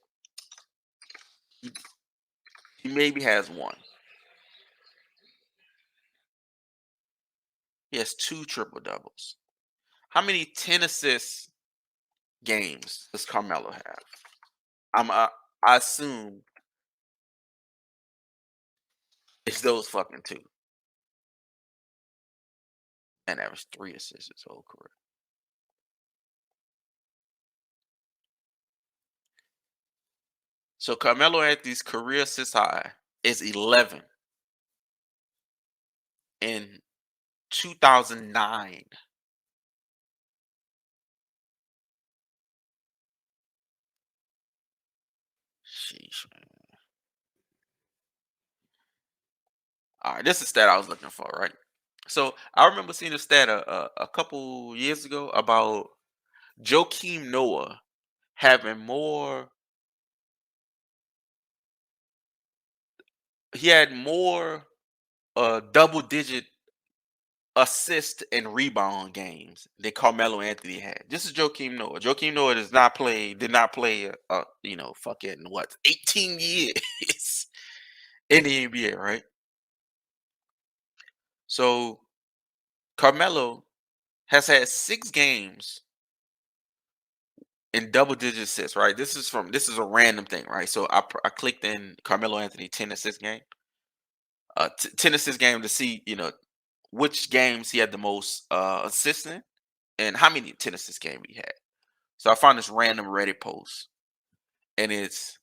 He maybe has one. He has two triple doubles. How many 10 assist games does Carmelo have? I assume it's those fucking two. And average 3 assists his whole career. So Carmelo Anthony's career assist high is 11 in 2009. Sheesh, man. All right, this is the stat I was looking for, right? So I remember seeing a stat a couple years ago about Joakim Noah having more. He had more double digit assist and rebound games than Carmelo Anthony had. This is Joakim Noah. Joakim Noah did not play fucking what, 18 years in the NBA, right? So Carmelo has had 6 games in double digit assists, right? This is a random thing, right? So I clicked in Carmelo Anthony 10 assist game, 10 assist game to see which games he had the most assists in and how many 10 assist game he had. So I found this random Reddit post, and it's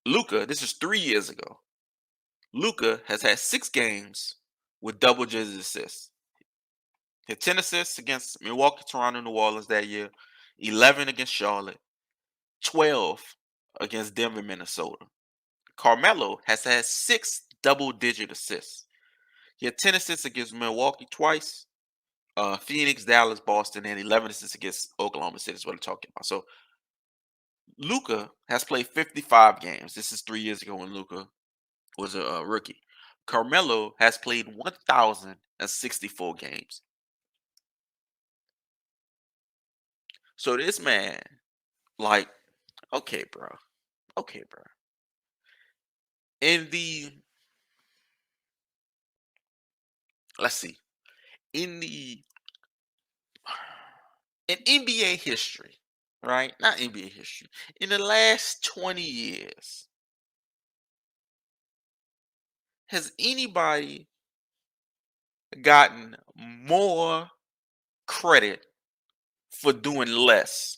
Luca. This is 3 years ago. Luca has had 6 games with double digit assists. He had 10 assists against Milwaukee, Toronto, New Orleans that year, 11 against Charlotte, 12 against Denver, Minnesota. Carmelo has had 6 double digit assists. He had 10 assists against Milwaukee twice, Phoenix, Dallas, Boston, and 11 assists against Oklahoma City is what I'm talking about. So Luca has played 55 games. This is 3 years ago when Luca was a rookie. Carmelo has played 1,064 games. So this man, like, okay, bro. Okay, bro. In the let's see, in the in NBA history, right? Not NBA history. In the last 20 years, has anybody gotten more credit for doing less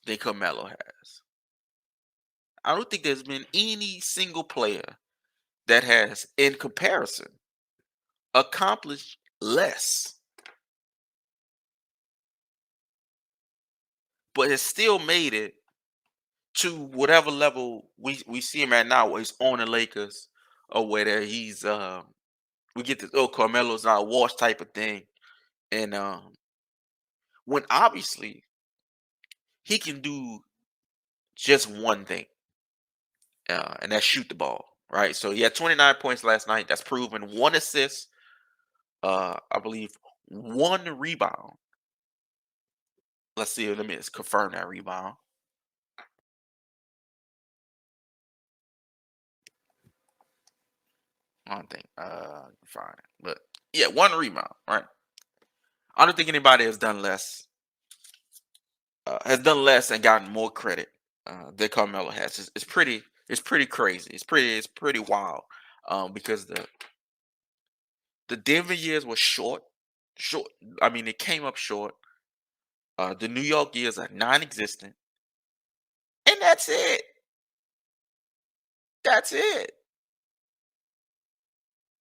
than Carmelo has? I don't think there's been any single player that has, in comparison, accomplished less, but has still made it to whatever level we see him at now, where he's on the Lakers or whether he's we get this, oh, Carmelo's not a wash type of thing. And when obviously he can do just one thing, and that's shoot the ball, right? So he had 29 points last night. That's proven. One assist, I believe, one rebound. Let's see. Let me just confirm that rebound. I don't think fine, but yeah, one rebound. Right. I don't think anybody has done less and gotten more credit than Carmelo has. It's pretty crazy. It's pretty wild. Because the Denver years were short. I mean, it came up short. The New York years are non-existent, and that's it. That's it.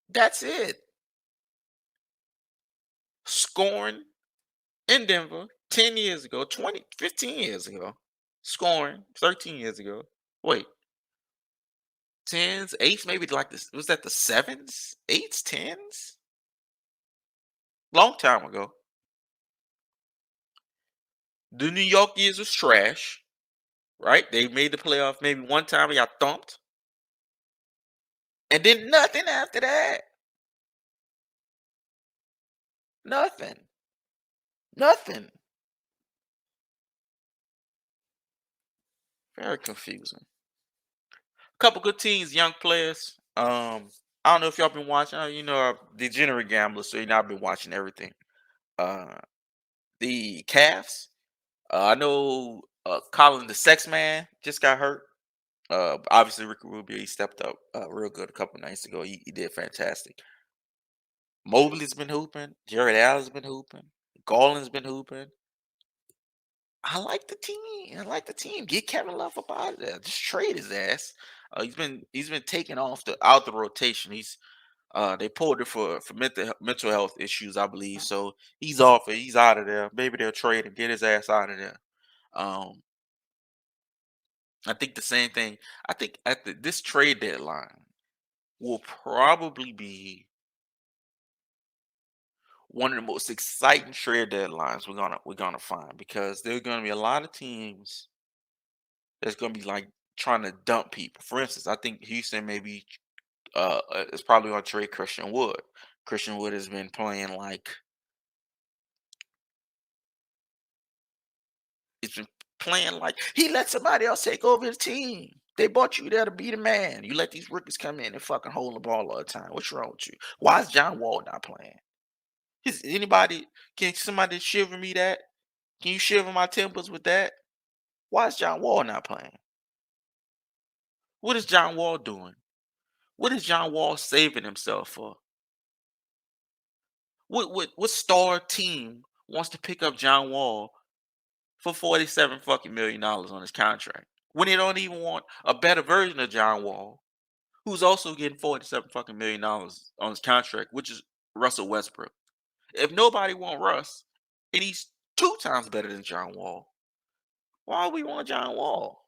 That's it. Scoring in Denver 10 years ago, 20, 15 years ago. Scoring 13 years ago. Wait, tens, eights, maybe like this. Was that the sevens, eights, tens? Long time ago. The New York years was trash, right? They made the playoff maybe one time and got thumped. And then nothing after that. Nothing. Nothing. Very confusing. Couple good teams, young players. I don't know if y'all been watching. You know, degenerate gambler, so you know I've been watching everything. Uh, the Cavs. I know Colin the Sex Man just got hurt. Obviously Ricky Rubio he stepped up real good a couple nights ago. He did fantastic. Mobley's been hooping. Jared Allen's been hooping. Garland's been hooping. I like the team. I like the team. Get Kevin Love up out of there. Just trade his ass. He's been taken off the out the rotation. They pulled it for mental health issues, I believe. So he's off it. He's out of there. Maybe they'll trade him, get his ass out of there. Um, I think the same thing. I think this trade deadline will probably be one of the most exciting trade deadlines we're gonna find because there are gonna be a lot of teams that's gonna be like trying to dump people. For instance, I think Houston maybe is probably gonna trade Christian Wood. Christian Wood has been playing like he's been playing like he let somebody else take over his team. They bought you there to be the man. You let these rookies come in and fucking hold the ball all the time. What's wrong with you? Why is John Wall not playing? Is anybody can somebody shiver me that? Can you shiver my tempers with that? Why is John Wall not playing? What is John Wall doing? What is John Wall saving himself for? What star team wants to pick up John Wall for $47 fucking million on his contract when they don't even want a better version of John Wall, who's also getting $47 fucking million on his contract, which is Russell Westbrook. If nobody want Russ, and he's two times better than John Wall, why we want John Wall?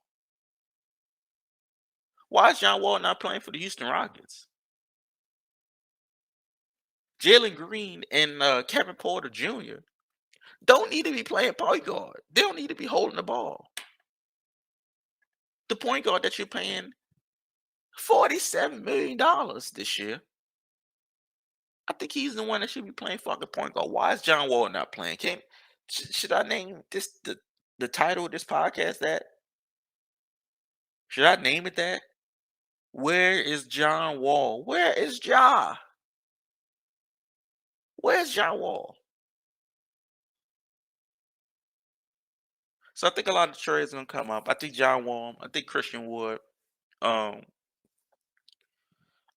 Why is John Wall not playing for the Houston Rockets? Jalen Green and Kevin Porter Jr. don't need to be playing point guard. They don't need to be holding the ball. The point guard that you're paying $47 million this year, I think he's the one that should be playing fucking point guard. Why is John Wall not playing? Should I name the title of this podcast that? Should I name it that? Where is John Wall? Where is Ja? Where's John Wall? So I think a lot of trades gonna come up. I think John Wall. I think Christian Wood. Um,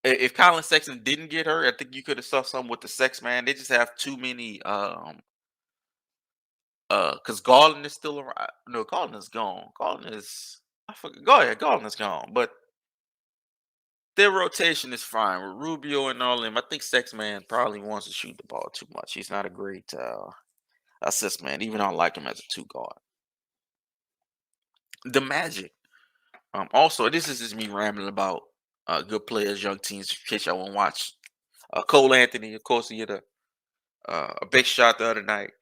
if Colin Sexton didn't get hurt, I think you could have saw something with the Sex Man. They just have too many. Because Garland is still around. No, Garland is gone. Garland is. I forget. Go ahead. Garland is gone. But their rotation is fine with Rubio and all them. I think Sex Man probably wants to shoot the ball too much. He's not a great assist man, even though I like him as a two guard. The Magic. Also, this is just me rambling about good players, young teams. In case y'all want to watch Cole Anthony, of course, he had a big shot the other night.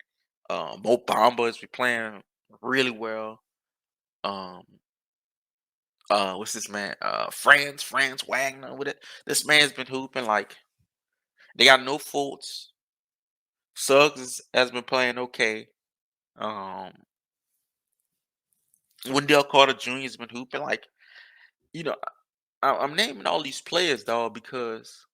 Mo Bamba has been playing really well. Um, what's this man? Franz Wagner with it. This man's been hooping like they got no faults. Has been playing okay. Um, Wendell Carter Jr. has been hooping like you know. I'm naming all these players, dog, because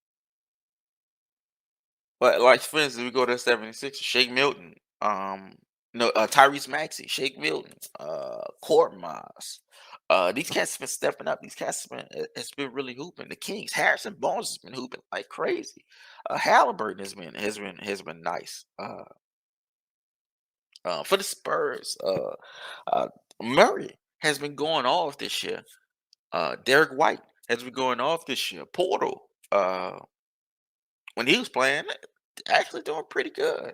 but like for instance, we go to 76, Shake Milton, no Tyrese Maxey, Shake Milton, Court Moss. These cats have been stepping up. These cats have been it's been really hooping. The Kings, Harrison Barnes has been hooping like crazy. Halliburton has been nice. For the Spurs, uh, Murray has been going off this year. Derek White has been going off this year. Portal, when he was playing, actually doing pretty good.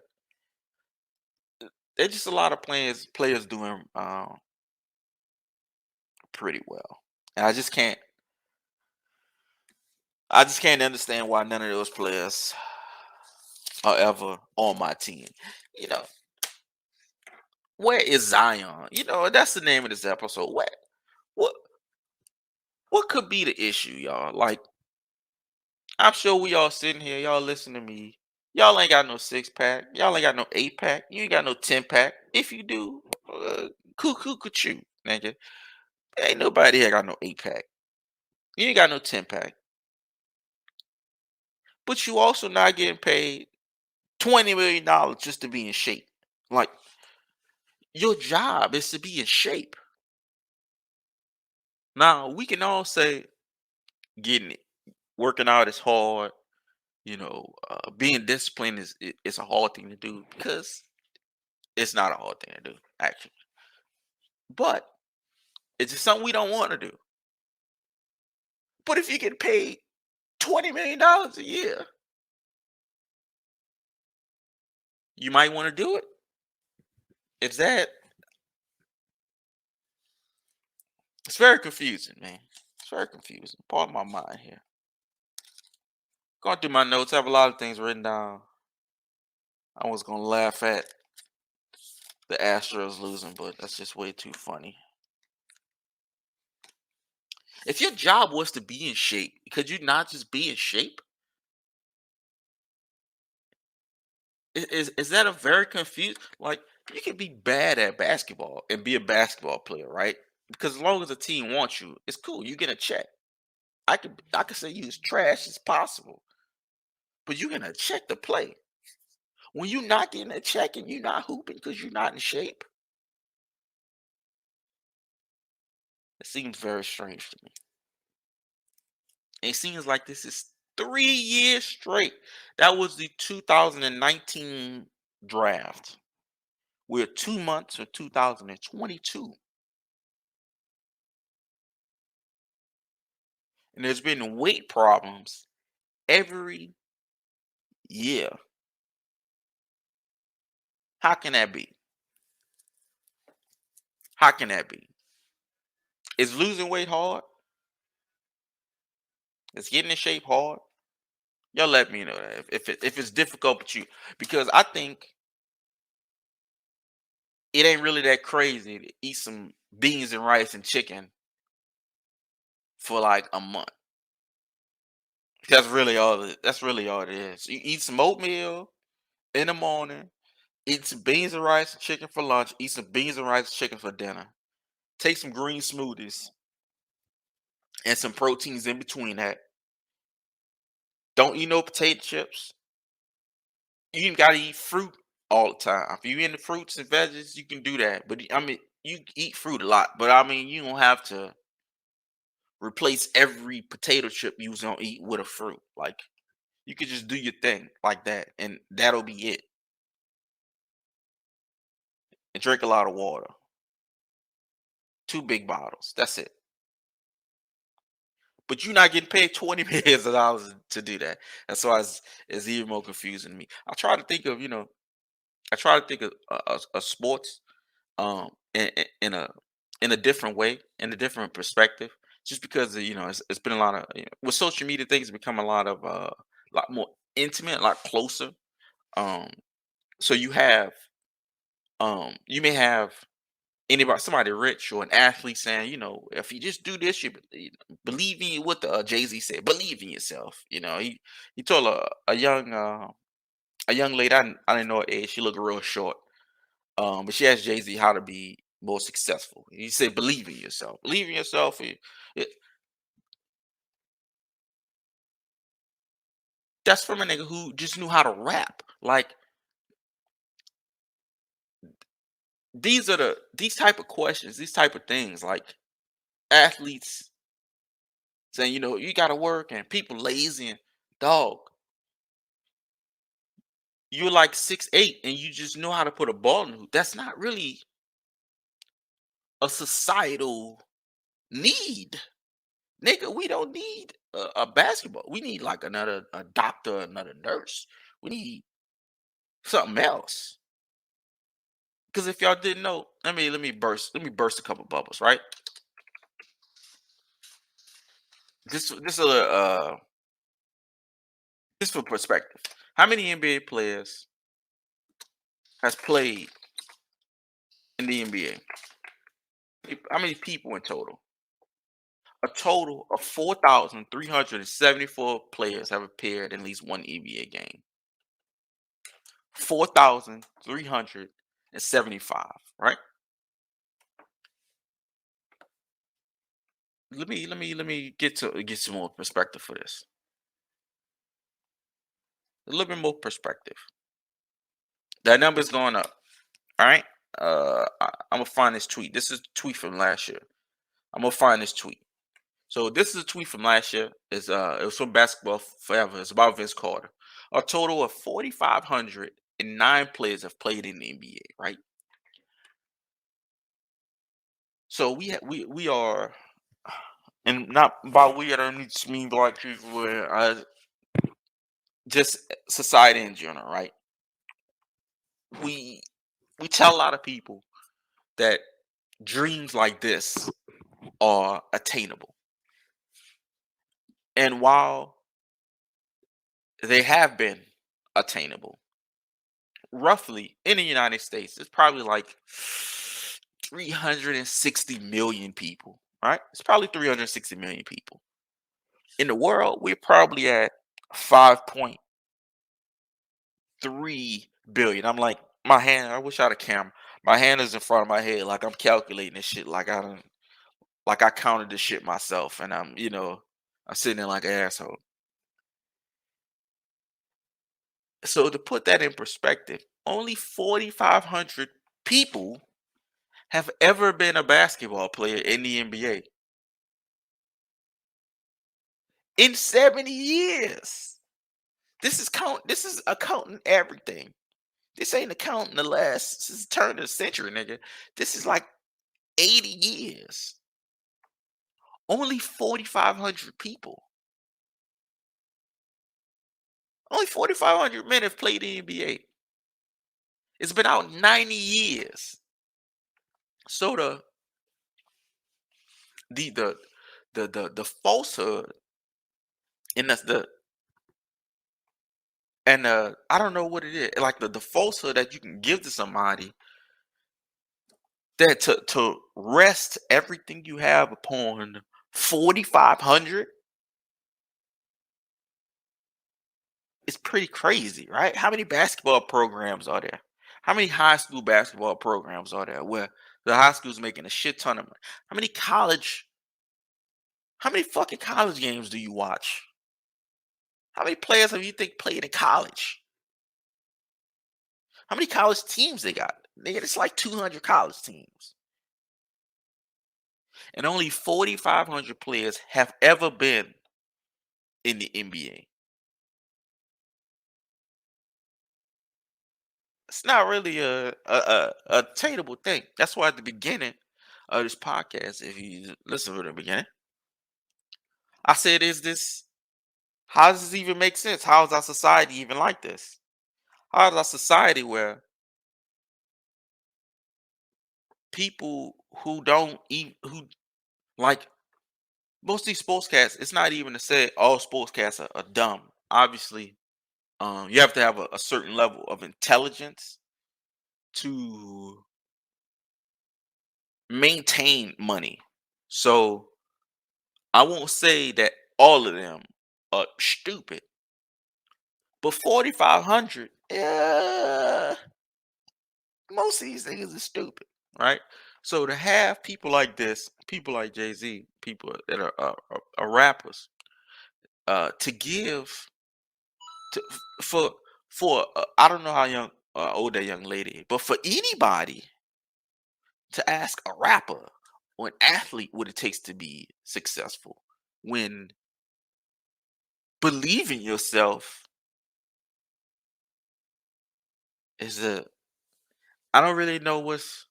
There's just a lot of players doing pretty well, and I just can't understand why none of those players are ever on my team. You know, where is Zion? That's the name of this episode. What what could be the issue, y'all? Like, I'm sure we all sitting here, y'all listen to me. Y'all ain't got no six pack. Y'all ain't got no eight pack. You ain't got no 10 pack. If you do, cuckoo could you, nigga. Ain't nobody here got no 8 pack. You ain't got no 10 pack. But you also not getting paid $20 million just to be in shape. Like, your job is to be in shape. Now we can all say getting it, working out is hard. Being disciplined is a hard thing to do because it's not a hard thing to do actually. But it's just something we don't want to do. But if you get paid $20 million a year, you might want to do it. It's that. It's very confusing, man. It's very confusing. Pardon my mind here. Going through my notes, I have a lot of things written down. I was gonna laugh at the Astros losing, but that's just way too funny. If your job was to be in shape, could you not just be in shape? Is that a very confused? Like, you can be bad at basketball and be a basketball player, right? Because as long as the team wants you, it's cool. You get a check. I could say you as trash as possible, but you get a check to play. When you not getting a check and you not hooping because you're not in shape, it seems very strange to me. It seems like this is 3 years straight. That was the 2019 draft. We're 2 months of 2022, and there's been weight problems every year. How can that be? How can that be? Is losing weight hard? Is getting in shape hard? Y'all let me know that if it's difficult with you, because I think it ain't really that crazy to eat some beans and rice and chicken for like a month. That's really all it is. You eat some oatmeal in the morning, eat some beans and rice and chicken for lunch, eat some beans and rice and chicken for dinner. Take some green smoothies and some proteins in between that. Don't eat no potato chips. You ain't gotta eat fruit all the time. If you into fruits and veggies, you can do that. But I mean, you eat fruit a lot, but I mean, you don't have to replace every potato chip you was gonna eat with a fruit. Like, you could just do your thing like that, and that'll be it. And drink a lot of water. 2 big bottles. That's it. But you're not getting paid $20 million to do that. That's why it's even more confusing to me. I try to think of sports in a different way, in a different perspective, just because it's been a lot of with social media things become a lot more intimate, a lot closer. Um, so you have You may have anybody, somebody rich or an athlete saying, if you just do this, believe in what the Jay-Z said, believe in yourself. He told a young lady, I didn't know her age, she looked real short. But she asked Jay-Z how to be more successful. He said, believe in yourself. Believe in yourself. It- that's from a nigga who just knew how to rap. Like, these type of questions, these type of things, like athletes saying, you gotta work and people lazy and dog. You're like 6'8" and you just know how to put a ball in the hoop. That's not really a societal need. Nigga, we don't need a basketball. We need like another a doctor, another nurse. We need something else. Because if y'all didn't know, let me burst a couple bubbles, right? This a this for perspective. How many NBA players has played in the NBA? How many people in total? A total of 4,374 players have appeared in at least one NBA game. 4,375, right? Let me get some more perspective for this. A little bit more perspective. That number is going up. All right. I'm gonna find this tweet. This is a tweet from last year. I'm gonna find this tweet. So this is a tweet from last year. It was from Basketball Forever. It's about Vince Carter. A total of 4,509 players have played in the NBA. Right. So we are, and not by we, I don't just mean black people. Just society in general. Right. We we tell a lot of people that dreams like this are attainable. And while they have been attainable, roughly in the United States, it's probably like 360 million people, right? It's probably 360 million people. In the world, we're probably at 5.3 billion. I'm like, my hand, I wish I had a camera. My hand is in front of my head, like I'm calculating this shit, like I counted this shit myself, and I'm sitting there like an asshole. So to put that in perspective, only 4,500 people have ever been a basketball player in the NBA in 70 years. This is accounting everything. This ain't accounting the last, this is turn of the century, nigga. This is like 80 years. Only 4,500 people. Only 4,500 men have played in the NBA. It's been out 90 years. So the the the falsehood, and that's the and I don't know what it is. Like the falsehood that you can give to somebody, that to rest everything you have upon 4,500 is pretty crazy, right? How many basketball programs are there? How many high school basketball programs are there where the high school's making a shit ton of money? How many college? How many fucking college games do you watch? How many players have you think played in college? How many college teams they got? Nigga, it's like 200 college teams. And only 4,500 players have ever been in the NBA. It's not really a attainable thing. That's why at the beginning of this podcast, if you listen to the beginning, I said, "Is this? How does this even make sense? How is our society even like this? How is our society where people who don't even who like most of these sportscasts? It's not even to say all sportscasts are dumb. Obviously, you have to have a certain level of intelligence to maintain money. So I won't say that all of them are stupid, but 4,500, yeah, most of these niggas are stupid, right? So to have people like this, people like Jay Z, people that are rappers, to give to for I don't know how old that young lady, is, but for anybody to ask a rapper or an athlete what it takes to be successful, when believing yourself is a I don't really know what's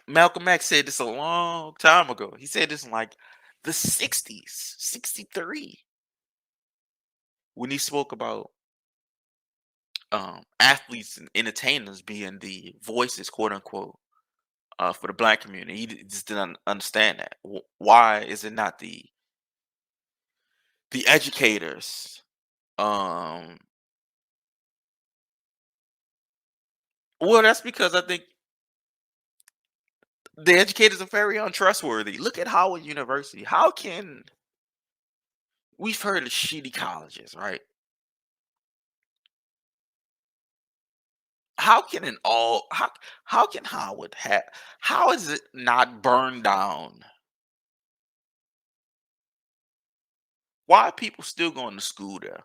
Malcolm X said this a long time ago. He said this in like the 60s, 63, when he spoke about athletes and entertainers being the voices, quote unquote, for the black community. Just didn't understand that. Why is it not the educators? Um, well, that's because I think the educators are very untrustworthy. Look at Howard University. How can we've heard of shitty colleges, right? How can an all how can Howard have how is it not burned down? Why are people still going to school there?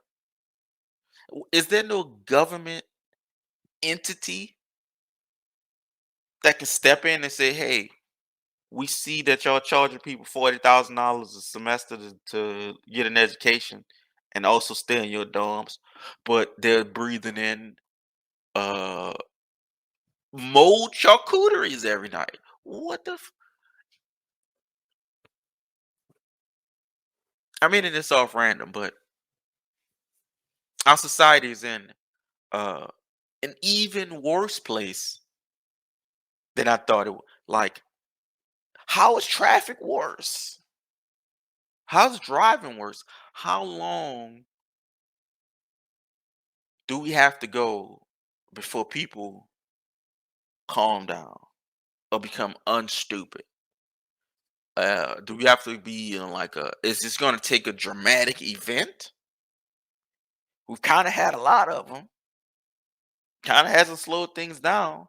Is there no government entity that can step in and say, "Hey, we see that y'all charging people $40,000 a semester to get an education and also stay in your dorms, but they're breathing in uh mold charcuteries every night." What the I mean, and it's off random, but our society is in uh an even worse place than I thought it would. Like, how is traffic worse? How's driving worse? How long do we have to go before people calm down or become unstupid? Do we have to be in like is this going to take a dramatic event? We've kind of had a lot of them. Kind of hasn't slowed things down.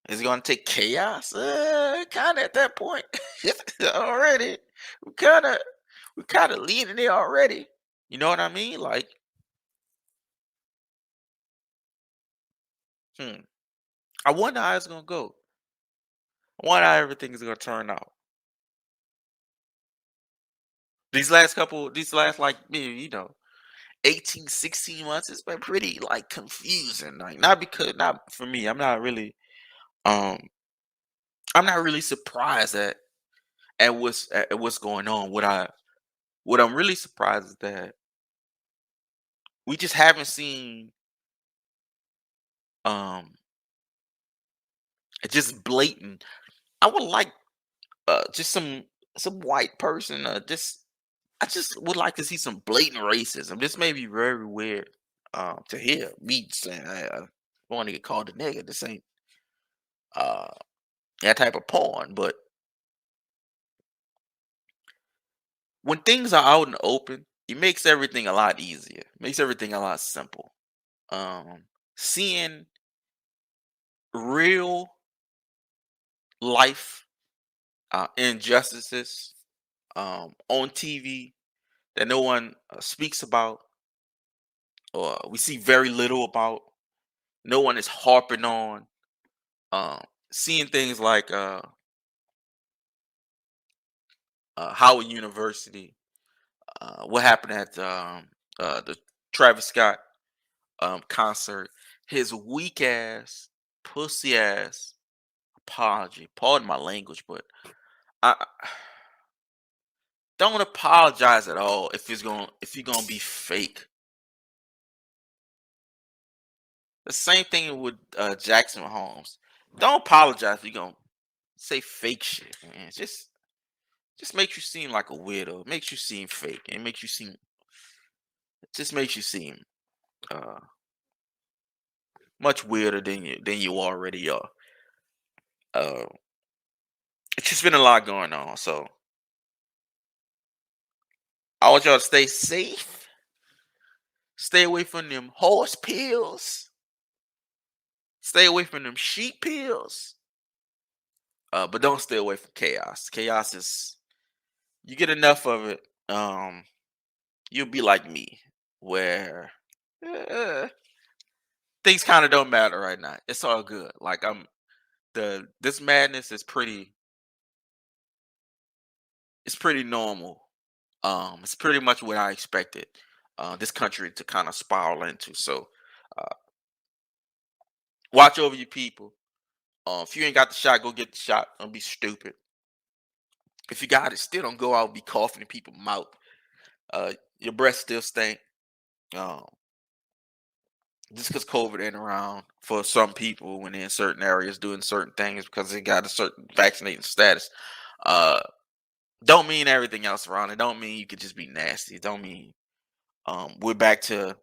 Is it going to take chaos? Kind of at that point already. We kind of we kind of leaning there already. You know what I mean? Like, hmm. I wonder how it's gonna go. I wonder how everything is gonna turn out. These last like maybe 18, 16 months, it's been pretty like confusing. Like, not for me. Um I'm not really surprised at what's going on. What I'm really surprised is that we just haven't seen um just blatant. I would like just some white person just I just would like to see some blatant racism. This may be very weird to hear me saying I want to get called a nigga. This ain't uh that type of porn, but when things are out in the open, it makes everything a lot easier. Makes everything a lot simple. Um Seeing real life injustices on TV that no one speaks about or we see very little about, no one is harping on. Um, Seeing things like Howard University, what happened at the Travis Scott concert, his weak ass, pussy ass apology. Pardon my language, but I don't apologize at all if you're gonna be fake. The same thing with Jackson Mahomes. Don't apologize if you're gonna say fake shit, man. Just makes you seem like a weirdo. It makes you seem fake. It just makes you seem. uh, much weirder than you already are. Uh, it's just been a lot going on, so I want y'all to stay safe. Stay away from them horse pills. Stay away from them sheep pills. But don't stay away from chaos. Chaos is you get enough of it, you'll be like me, where eh, things kind of don't matter right now. It's all good. Like I'm the this madness is pretty normal. It's pretty much what I expected this country to kind of spiral into. So uh, watch over your people. If you ain't got the shot, go get the shot. Don't be stupid. If you got it, still don't go out and be coughing in people's mouth. Your breath still stink. Um, just because COVID ain't around for some people when they're in certain areas doing certain things because they got a certain vaccinating status, uh, don't mean everything else around it. Don't mean you could just be nasty. Don't mean we're back to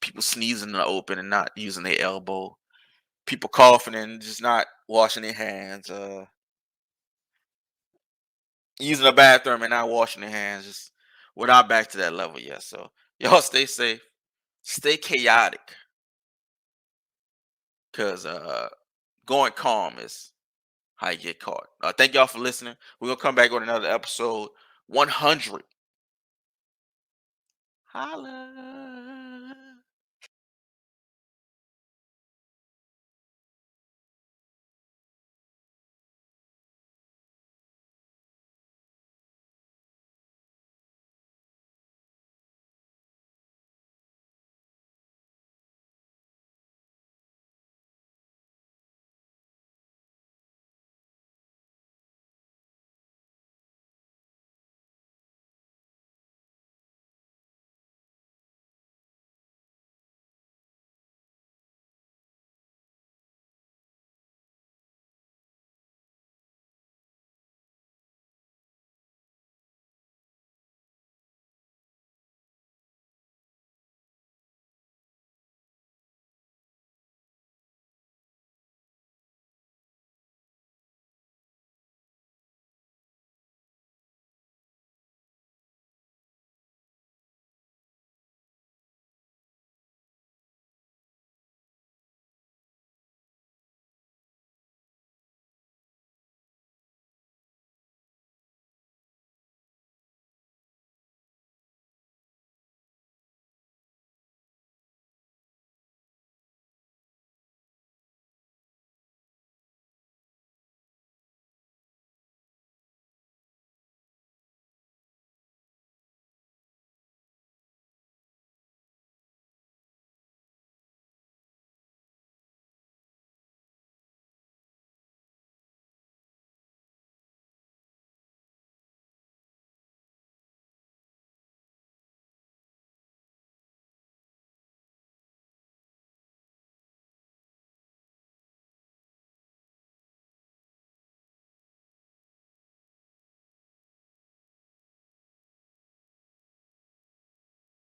people sneezing in the open and not using their elbow. People coughing and just not washing their hands. Using a bathroom and not washing their hands. Just we're not back to that level yet. So y'all stay safe, stay chaotic, because going calm is how you get caught. Thank y'all for listening. We're gonna come back on another episode 100. Holla.